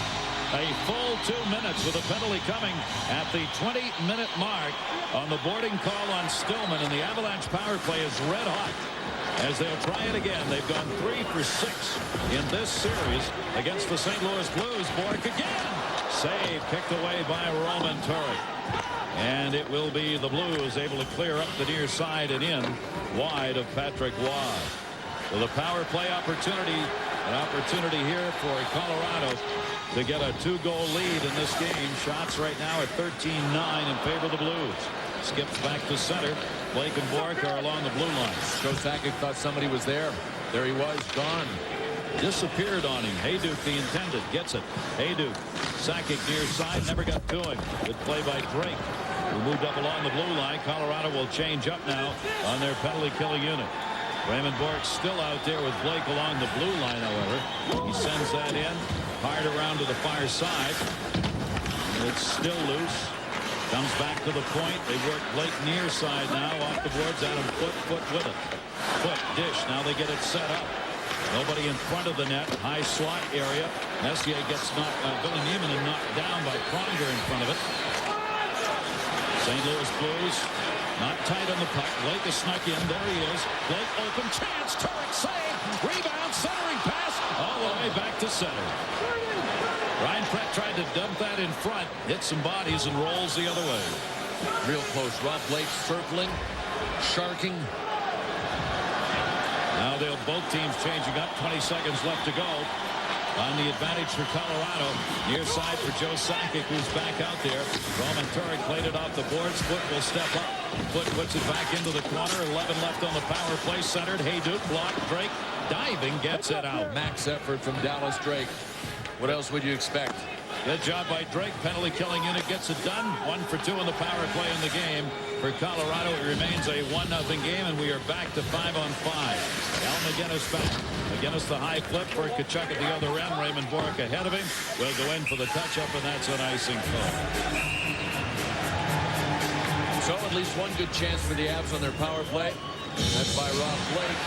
A full 2 minutes with a penalty coming at the 20-minute mark on the boarding call on Stillman. And the Avalanche power play is red hot as they'll try it again. They've gone 3 for 6 in this series against the St. Louis Blues. Bourque again. Save kicked away by Roman Turek. And it will be the Blues able to clear up the near side and in wide of Patrick Waugh. With a power play opportunity, an opportunity here for Colorado to get a 2-goal lead in this game. Shots right now at 13-9 in favor of the Blues. Skips back to center. Blake and Bourque are along the blue line. Joe Sakic thought somebody was there. There he was, gone. Disappeared on him. Hayduk, the intended, gets it. Hayduk, Sakic near side, never got to him. Good play by Drake, who moved up along the blue line. Colorado will change up now on their penalty killing unit. Raymond Bourque still out there with Blake along the blue line, however. He sends that in, hard around to the far side. It's still loose. Comes back to the point. They work Blake near side now, off the boards. Adam Foot with it. Foot, dish. Now they get it set up. Nobody in front of the net. High slot area. Messier gets knocked, Billy Neiman knocked down by Pronger in front of it. St. Louis Blues not tight on the puck. Blake is snuck in. There he is. Blake open chance. Turek save. Rebound. Centering pass. All the way back to center. Ryan Pratt tried to dump that in front. Hits some bodies and rolls the other way. Real close. Rob Blake circling. Sharking. Now they'll both teams changing up. 20 seconds left to go. On the advantage for Colorado. Near side for Joe Sakic, who's back out there. Roman Turek played it off the boards. Foot will step up. Foot puts it back into the corner. 11 left on the power play. Centered. Hayduk blocked. Drake diving gets it out. Max effort from Dallas Drake. What else would you expect? Good job by Drake. Penalty killing unit gets it done. 1 for 2 in the power play in the game. For Colorado, it remains a 1-0 game, and we are back to 5-on-5. Al McGinnis back. McGinnis the high flip for Tkachuk at the other end. Raymond Bourque ahead of him. Will go in for the touch-up, and that's an icing call. So at least one good chance for the Avs on their power play. That's by Rob Blake.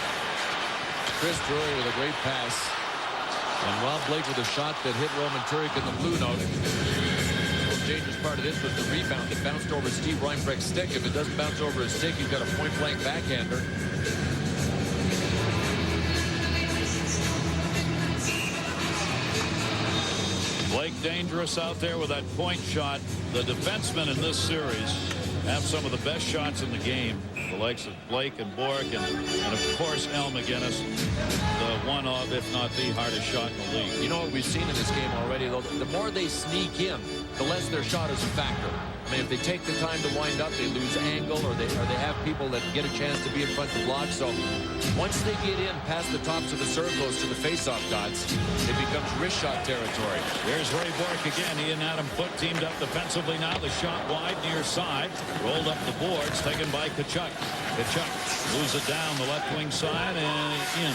Chris Drury with a great pass. And Rob Blake with a shot that hit Roman Turek in the blue note. The dangerous part of this was the rebound that bounced over Steve Reinbrecht's stick. If it doesn't bounce over his stick, he's got a point-blank backhander. Blake dangerous out there with that point shot. The defensemen in this series have some of the best shots in the game. The likes of Blake and Bourque and of course Al McGinnis, the one of, if not the hardest shot in the league. You know what we've seen in this game already, though? The more they sneak in, the less their shot is a factor. I mean, if they take the time to wind up, they lose angle, or they have people that get a chance to be in front to block. So once they get in past the tops of the circles to the faceoff dots, it becomes wrist shot territory. Here's Ray Bork again. He and Adam Foote teamed up defensively now. The shot wide near side. Rolled up the boards. Taken by Tkachuk. Tkachuk moves it down the left wing side and in.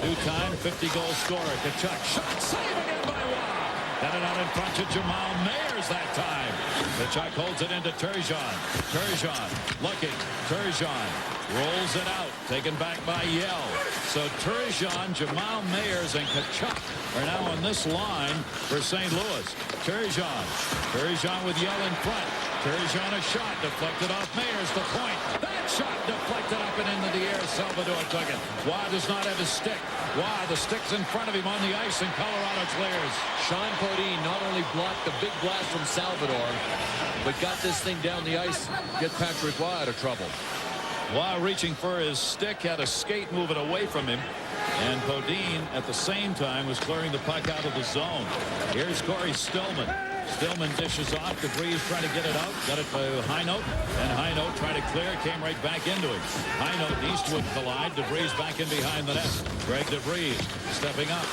Two-time 50-goal scorer. Tkachuk. Shot save again by Waugh. Got it out in front to Jamal Mayers that time. Tkachuk holds it into Turgeon. Turgeon looking. Turgeon rolls it out. Taken back by Yell. So Turgeon, Jamal Mayers, and Tkachuk are now on this line for St. Louis. Turgeon with Yell in front. Turgeon a shot deflected off Mayers. The point. That shot deflected up and into the air. Salvador took it. Waugh does not have his stick. Waugh, the stick's in front of him on the ice, and Colorado clears. Sean Podine not only blocked the big blast from Salvador, but got this thing down the ice, get Patrick Waugh out of trouble. Waugh reaching for his stick, had a skate moving away from him, and Podine at the same time was clearing the puck out of the zone. Here's Corey Stillman. Stillman dishes off. DeVries trying to get it out. Got it to Heinold. And Heinold trying to clear. Came right back into him. Heinold and Eastwood collide. DeVries back in behind the net. Greg DeVries stepping up.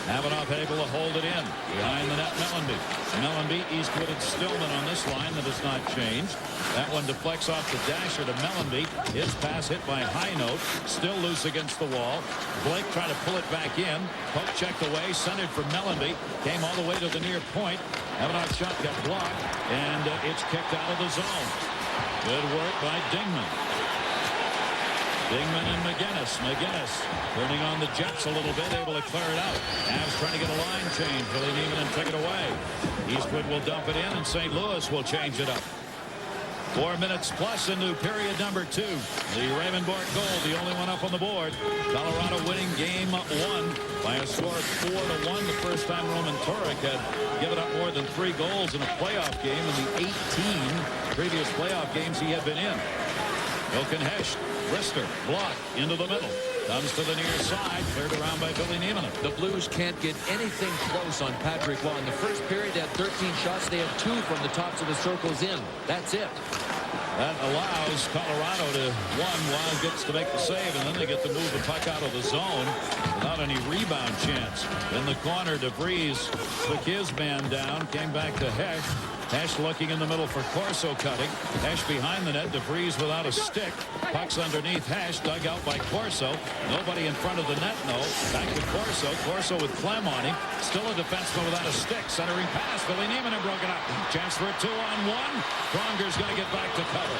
Avanoff able to hold it in. Behind the net, Mellanby, Eastwood, and Stillman on this line. That has not changed. That one deflects off the dasher to Mellanby. His pass hit by Heinold. Still loose against the wall. Blake trying to pull it back in. Poke checked away. Centered for Mellanby. Came all the way to the near point. Avanoff's shot got blocked. And it's kicked out of the zone. Good work by Dingman. Dingman and McGinnis. McGinnis turning on the Jets a little bit, able to clear it out. Avs trying to get a line change. Billy Neiman and take it away. Eastwood will dump it in, and St. Louis will change it up. 4 minutes plus into period number 2. The Raymond Bourque goal, the only one up on the board. Colorado winning game 1 by a score of 4-1. The first time Roman Turek had given up more than 3 goals in a playoff game in the 18 previous playoff games he had been in. Jochen Hecht, Brister, block into the middle. Comes to the near side, cleared around by Billy Neiman. The Blues can't get anything close on Patrick Waugh. In the first period, they had 13 shots. They had 2 from the tops of the circles in. That's it. That allows Colorado to, Waugh gets to make the save, and then they get to move the puck out of the zone without any rebound chance. In the corner, DeVries took his man down, came back to Hecht. Hecht looking in the middle for Corso cutting. Hecht behind the net. DeVries without a stick. Puck's underneath Hecht. Dug out by Corso. Nobody in front of the net, no. Back to Corso. Corso with Clem on him. Still a defenseman without a stick. Centering pass. Billy Neiman had broken up. Chance for a 2-on-1. Pronger's going to get back to cover.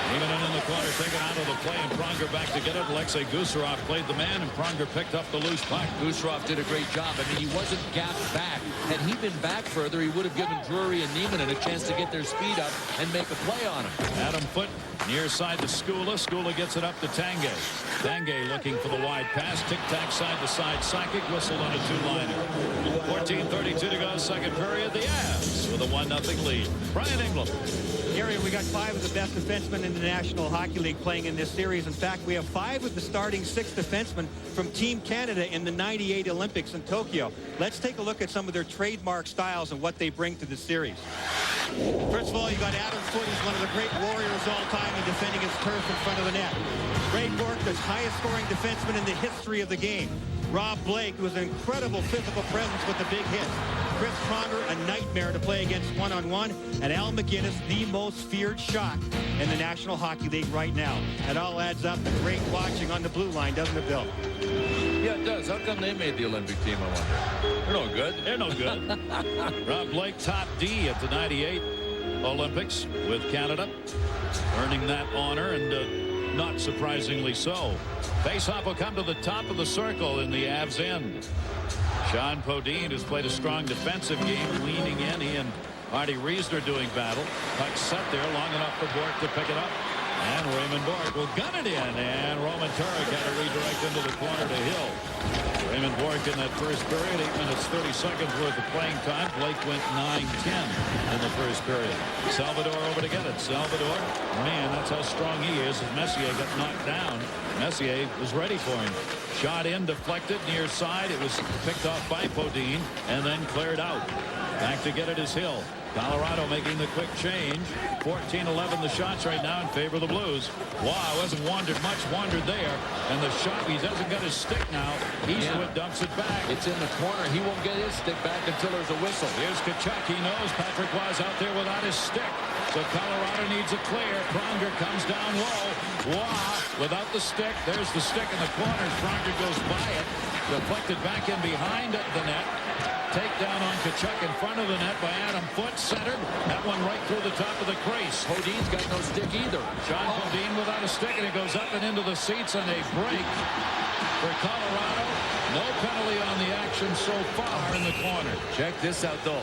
Neiman in the corner, taken out of the play, and Pronger back to get it. Alexei Gusarov played the man, and Pronger picked up the loose puck. Gusarov did a great job. I mean, he wasn't gapped back. Had he been back further, he would have given Drury and Neiman a chance to get their speed up and make a play on him. Adam Foote near side to Skula. Skula gets it up to Tanguay. Tanguay looking for the wide pass. Tic-tac side to side. Sakic whistled on a 2-liner. 14:32 to go, second period. The Avs with a 1-0 lead. Brian England. Gary, we got 5 of the best defensemen in the National Hockey League playing in this series. In fact, we have 5 of the starting 6 defensemen from Team Canada in the '98 Olympics in Tokyo. Let's take a look at some of their trademark styles and what they bring to the series. First of all, you got Adam Foote. He's one of the great warriors all time in defending his turf in front of the net. Ray Bork, the highest scoring defenseman in the history of the game. Rob Blake, who was an incredible physical presence with the big hits. Chris Pronger, a nightmare to play against one-on-one. And Al McGinnis, the most feared shot in the National Hockey League right now. It all adds up to great watching on the blue line, doesn't it, Bill? Yeah, it does. How come they made the Olympic team, I wonder? They're no good. They're no good. Rob Blake, top D at the '98 Olympics with Canada, earning that honor, and not surprisingly so. Faceoff will come to the top of the circle in the Avs end. Sean Podine has played a strong defensive game, leaning in. He and Artie Riesner doing battle. Puck set there long enough for Bork to pick it up. And Raymond Bourque will gun it in. And Roman Turek had to redirect into the corner to Hill. Raymond Bourque in that first period, 8 minutes 30 seconds worth of playing time. Blake went 9-10 in the first period. Salvador over to get it. Salvador, man, that's how strong he is. As Messier got knocked down, Messier was ready for him. Shot in, deflected near side. It was picked off by Podine and then cleared out. Back to get it is Hill. Colorado making the quick change. 14-11 the shots right now in favor of the Blues. Wow, wasn't wandered there. And the shot, he doesn't get his stick now. Eastwood dumps it back. It's in the corner. He won't get his stick back until there's a whistle. Here's Tkachuk. He knows Patrick Roy's out there without his stick. So Colorado needs a clear. Pronger comes down low. Waugh without the stick. There's the stick in the corner. Pronger goes by it. Deflected back in behind the net. Takedown on Tkachuk in front of the net by Adam Foote. Centered. That one right through the top of the crease. Hodine's got no stick either. John Hodine without a stick, and it goes up and into the seats, and they break for Colorado. No penalty on the action so far in the corner. Check this out, though.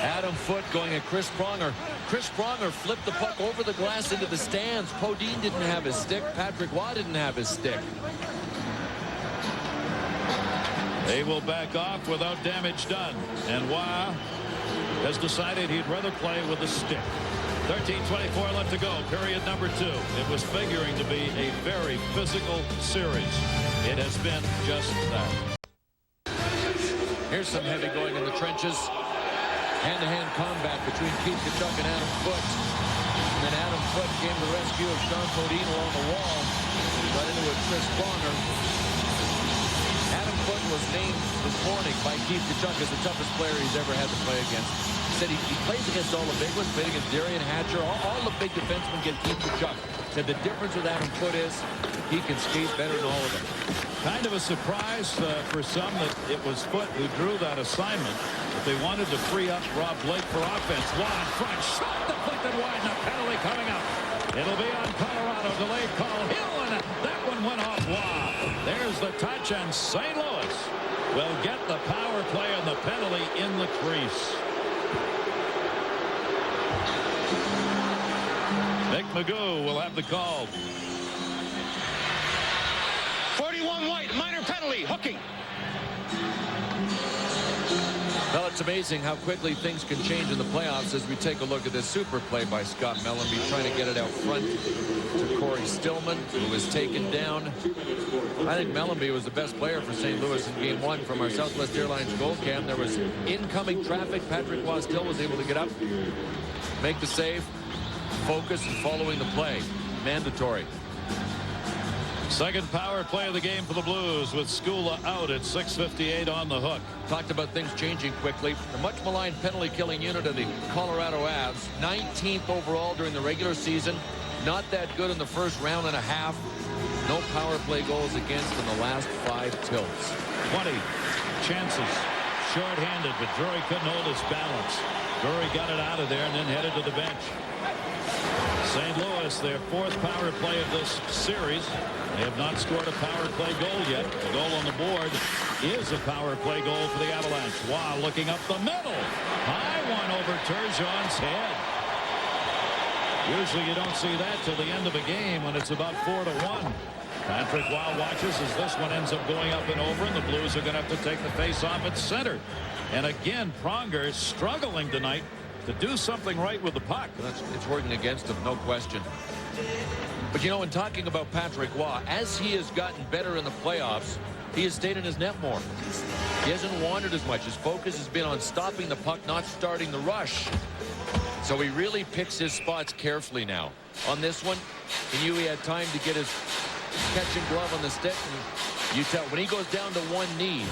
Adam Foote going at Chris Pronger. Chris Pronger flipped the puck over the glass into the stands. Hodine didn't have his stick. Patrick Roy didn't have his stick. They will back off without damage done. And Roy has decided he'd rather play with a stick. 13:24 left to go. Period number 2. It was figuring to be a very physical series. It has been just that. Here's some heavy going in the trenches. Hand-to-hand combat between Keith Tkachuk and Adam Foote. And then Adam Foote came to the rescue of Sean Hodine along the wall. Got into it Chris Pronger. Adam Foote was named this morning by Keith Tkachuk as the toughest player he's ever had to play against. He said he plays against all the big ones, played against Darian Hatcher. All the big defensemen get Keith Tkachuk. Said the difference with Adam Foote is he can skate better than all of them. Kind of a surprise for some that it was Foote who drew that assignment. But they wanted to free up Rob Blake for offense. One in front. Shot deflected wide, and a penalty coming up. It'll be on Colorado. Delayed call. Hill, and that one went off. Wow. There's the touch, and St. Louis will get the power play and the penalty in the crease. Nick Magoo will have the call. 41 White, minor penalty, hooking. Well, it's amazing how quickly things can change in the playoffs as we take a look at this super play by Scott Mellanby, trying to get it out front to Corey Stillman, who was taken down. I think Mellanby was the best player for St. Louis in Game 1 from our Southwest Airlines goal cam. There was incoming traffic. Patrick Roy still was able to get up, make the save, focus, and following the play. Mandatory. Second power play of the game for the Blues with Skula out at 6:58 on the hook. Talked about things changing quickly. The much maligned penalty killing unit of the Colorado Avs, 19th overall during the regular season. Not that good in the first round and a half. No power play goals against in the last 5 tilts. 20 chances. Short-handed, but Drury couldn't hold his balance. Drury got it out of there and then headed to the bench. St. Louis, their 4th power play of this series. They have not scored a power play goal yet. The goal on the board is a power play goal for the Avalanche. Wow, looking up the middle. High one over Turgeon's head. Usually you don't see that till the end of a game when it's about 4-1. Patrick Roy watches as this one ends up going up and over, and the Blues are going to have to take the face-off at center. And again, Pronger is struggling tonight to do something right with the puck. It's working against him, no question. But, you know, in talking about Patrick Roy, as he has gotten better in the playoffs, he has stayed in his net more. He hasn't wandered as much. His focus has been on stopping the puck, not starting the rush. So he really picks his spots carefully now. On this one, he knew he had time to get his catching glove on the stick. And you tell, when he goes down to one knee,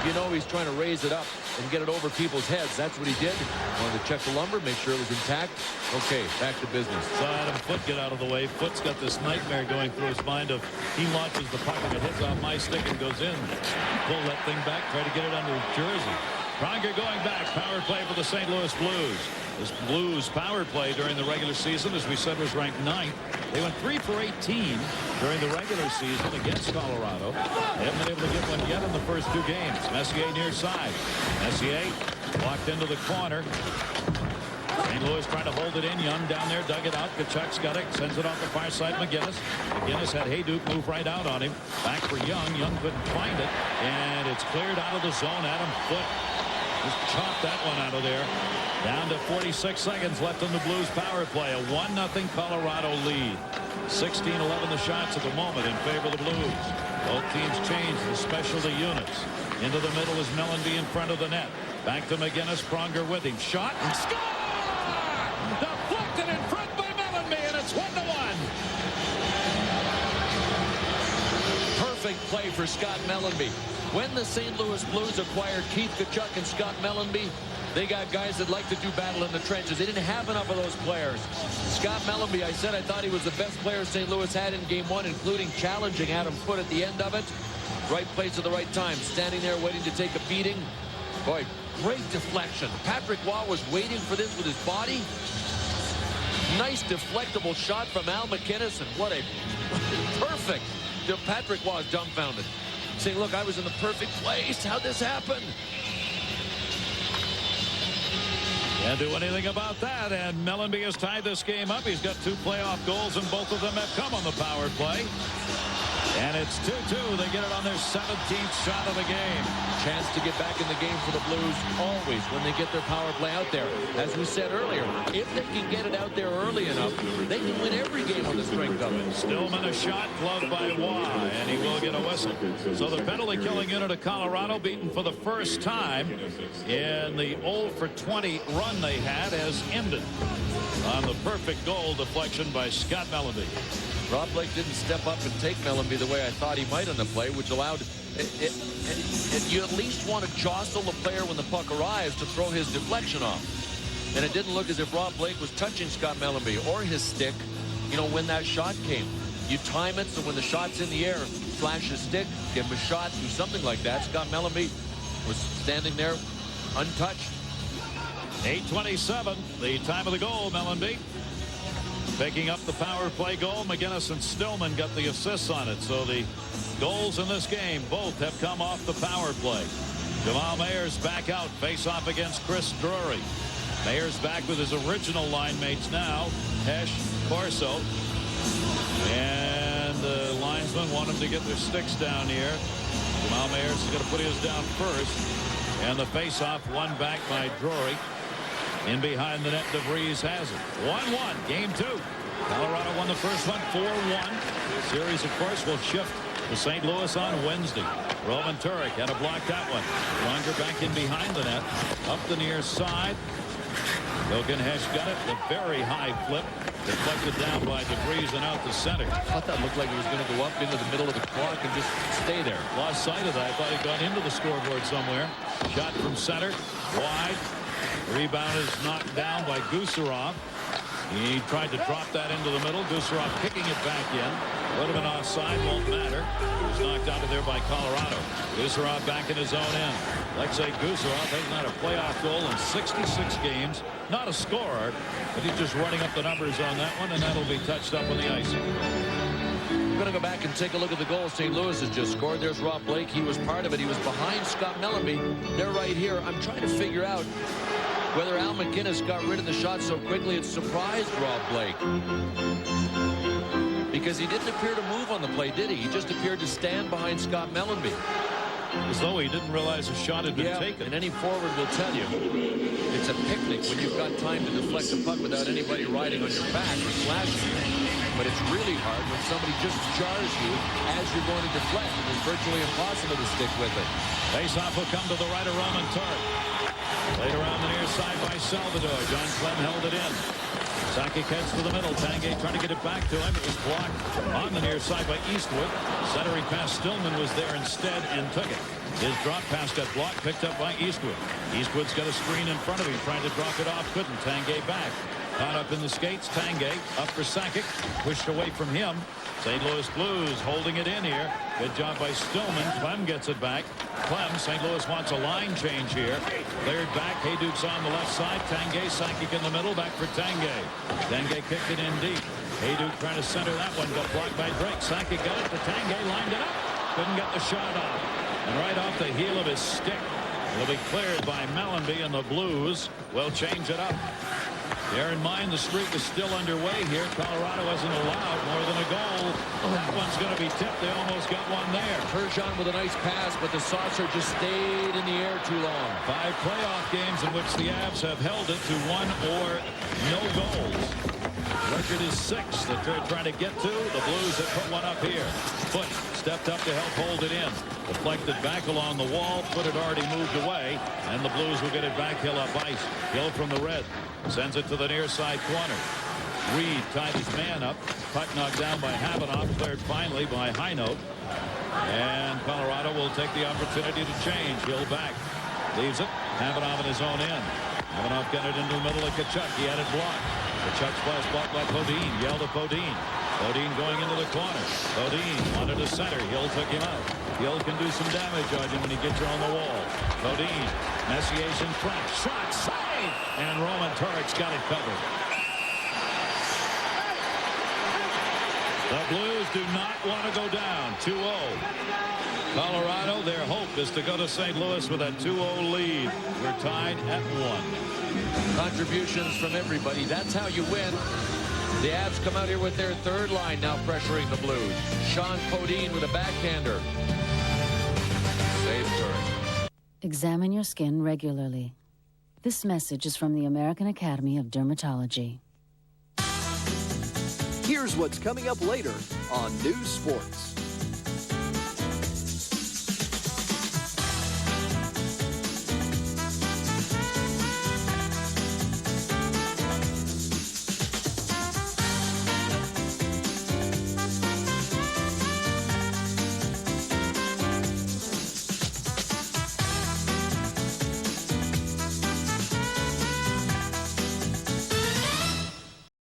you know he's trying to raise it up and get it over people's heads. That's what he did. Wanted to check the lumber, make sure it was intact. Okay, back to business. So Adam Foote get out of the way. Foote's got this nightmare going through his mind of he launches the puck and it hits off my stick and goes in. Pull that thing back, try to get it under his jersey. Pronger going back. Power play for the St. Louis Blues. This Blues power play during the regular season, as we said, was ranked 9th. They went 3 for 18 during the regular season against Colorado. They haven't been able to get one yet in the first 2 games. Messier near side. Messier walked into the corner. St. Louis trying to hold it in. Young down there, dug it out. Tkachuk's got it. Sends it off the far side. McGinnis. McGinnis had Hayduke move right out on him. Back for Young. Young couldn't find it. And it's cleared out of the zone. Adam Foote just chopped that one out of there. Down to 46 seconds left in the Blues power play. A 1-0 Colorado lead. 16-11 the shots at the moment in favor of the Blues. Both teams change the specialty units. Into the middle is Mellanby in front of the net. Back to McGinnis. Pronger with him. Shot and score! Deflected in front by Mellanby, and it's 1-1. Perfect play for Scott Mellanby. When the St. Louis Blues acquired Keith Tkachuk and Scott Mellanby, they got guys that like to do battle in the trenches. They didn't have enough of those players. Scott Mellanby, I said I thought he was the best player St. Louis had in Game 1, including challenging Adam Foote at the end of it. Right place at the right time. Standing there waiting to take a beating. Boy, great deflection. Patrick Waugh was waiting for this with his body. Nice deflectable shot from Al McInnes, and what a perfect. Patrick Waugh is dumbfounded, saying, look, I was in the perfect place. How'd this happen? Can't do anything about that, and Mellanby has tied this game up. He's got 2 playoff goals, and both of them have come on the power play. And it's 2-2. They get it on their 17th shot of the game. Chance to get back in the game for the Blues always when they get their power play out there. As we said earlier, if they can get it out there early enough, they can win every game on the strength of it. Stillman, a shot gloved by Waugh, and he will get a whistle. So the penalty killing unit of Colorado, beaten for the first time in the 0-for-20 run they had, has ended on the perfect goal deflection by Scott Mellanby. Rob Blake didn't step up and take Mellanby the way I thought he might on the play, which allowed and you at least want to jostle the player when the puck arrives to throw his deflection off. And it didn't look as if Rob Blake was touching Scott Mellanby or his stick, you know, when that shot came. You time it so when the shot's in the air, flash his stick, give him a shot, do something like that. Scott Mellanby was standing there untouched. 8:27, the time of the goal. Mellanby picking up the power play goal. McGinnis and Stillman got the assists on it. So the goals in this game both have come off the power play. Jamal Mayers back out. Face off against Chris Drury. Mayers back with his original line mates now. Hesh, Corso. And the linesmen want him to get their sticks down here. Jamal Mayers is going to put his down first. And the face off won back by Drury. In behind the net, DeVries has it. 1-1, game 2. Colorado won the first one, 4-1. The series, of course, will shift to St. Louis on Wednesday. Roman Turek had to block that one. Longer back in behind the net. Up the near side. Jochen Hesch got it. The very high flip. Deflected down by DeVries and out the center. I thought that looked like it was going to go up into the middle of the clock and just stay there. Lost sight of that. I thought it got into the scoreboard somewhere. Shot from center. Wide. Rebound is knocked down by Gusarov. He tried to drop that into the middle. Gusarov kicking it back in. Would have been offside, won't matter. He was knocked out of there by Colorado. Gusarov back in his own end. Alexei Gusarov hasn't had a playoff goal in 66 games. Not a scorer, but he's just running up the numbers on that one, and that'll be touched up on the ice. We're going to go back and take a look at the goal St. Louis has just scored. There's Rob Blake. He was part of it. He was behind Scott Mellanby. They're right here. I'm trying to figure out whether Al McInnes got rid of the shot so quickly it surprised Rob Blake. Because he didn't appear to move on the play, did he? He just appeared to stand behind Scott Mellanby. As though he didn't realize the shot had been taken. And any forward will tell you it's a picnic when you've got time to deflect the puck without anybody riding on your back or slashing you. But it's really hard when somebody just jars you as you're going to deflect. It is virtually impossible to stick with it. Faceoff will come to the right of Roman Turek. Played around the near side by Salvador. John Clem held it in. Sakic heads to the middle. Tanguay trying to get it back to him. It was blocked on the near side by Eastwood. Centering pass. Stillman was there instead and took it. His drop pass got blocked, picked up by Eastwood. Eastwood's got a screen in front of him, trying to drop it off. Couldn't. Tanguay back. Caught up in the skates. Tanguay up for Sakic. Pushed away from him. St. Louis Blues holding it in here. Good job by Stillman. Clem gets it back. Clem, St. Louis wants a line change here. Cleared back. Hayduke's on the left side. Tanguay, Sakic in the middle. Back for Tanguay. Tanguay kicked it in deep. Hayduke trying to center that one. Got blocked by Drake. Sakic got it to Tanguay. Lined it up. Couldn't get the shot off. And right off the heel of his stick. It'll be cleared by Mellanby, and the Blues will change it up. Bear in mind the streak is still underway here. Colorado hasn't allowed more than a goal. That one's going to be tipped. They almost got one there. Turgeon with a nice pass, but the saucer just stayed in the air too long. 5 playoff games in which the Avs have held it to 1 or no goals. Record is 6 that they're trying to get to. The Blues have put one up here. Foot stepped up to help hold it in. Deflected back along the wall. Foot had already moved away, and the Blues will get it back. Hill up ice. Hill from the red. Sends it to the near side corner. Reed tied his man up. Puck knocked down by Havanoff. Cleared finally by Highnote. And Colorado will take the opportunity to change. Hill back. Leaves it. Havanoff in his own end. Havanoff got it into the middle of Tkachuk. He had it blocked. Tkachuk's pass blocked by Podine. Yelled at Podine. Podine going into the corner. Podine wanted to center. Hill took him out. Hill can do some damage on you when he gets you on the wall. Podine. Messier's in front. Shot. Save. And Roman Turic's got it covered. The Blues do not want to go down. 2-0. Colorado, their hope is to go to St. Louis with a 2-0 lead. We're tied at 1. Contributions from everybody. That's how you win. The Avs come out here with their third line now pressuring the Blues. Sean Podine with a backhander. Save turn. Examine your skin regularly. This message is from the American Academy of Dermatology. Here's what's coming up later on News Sports.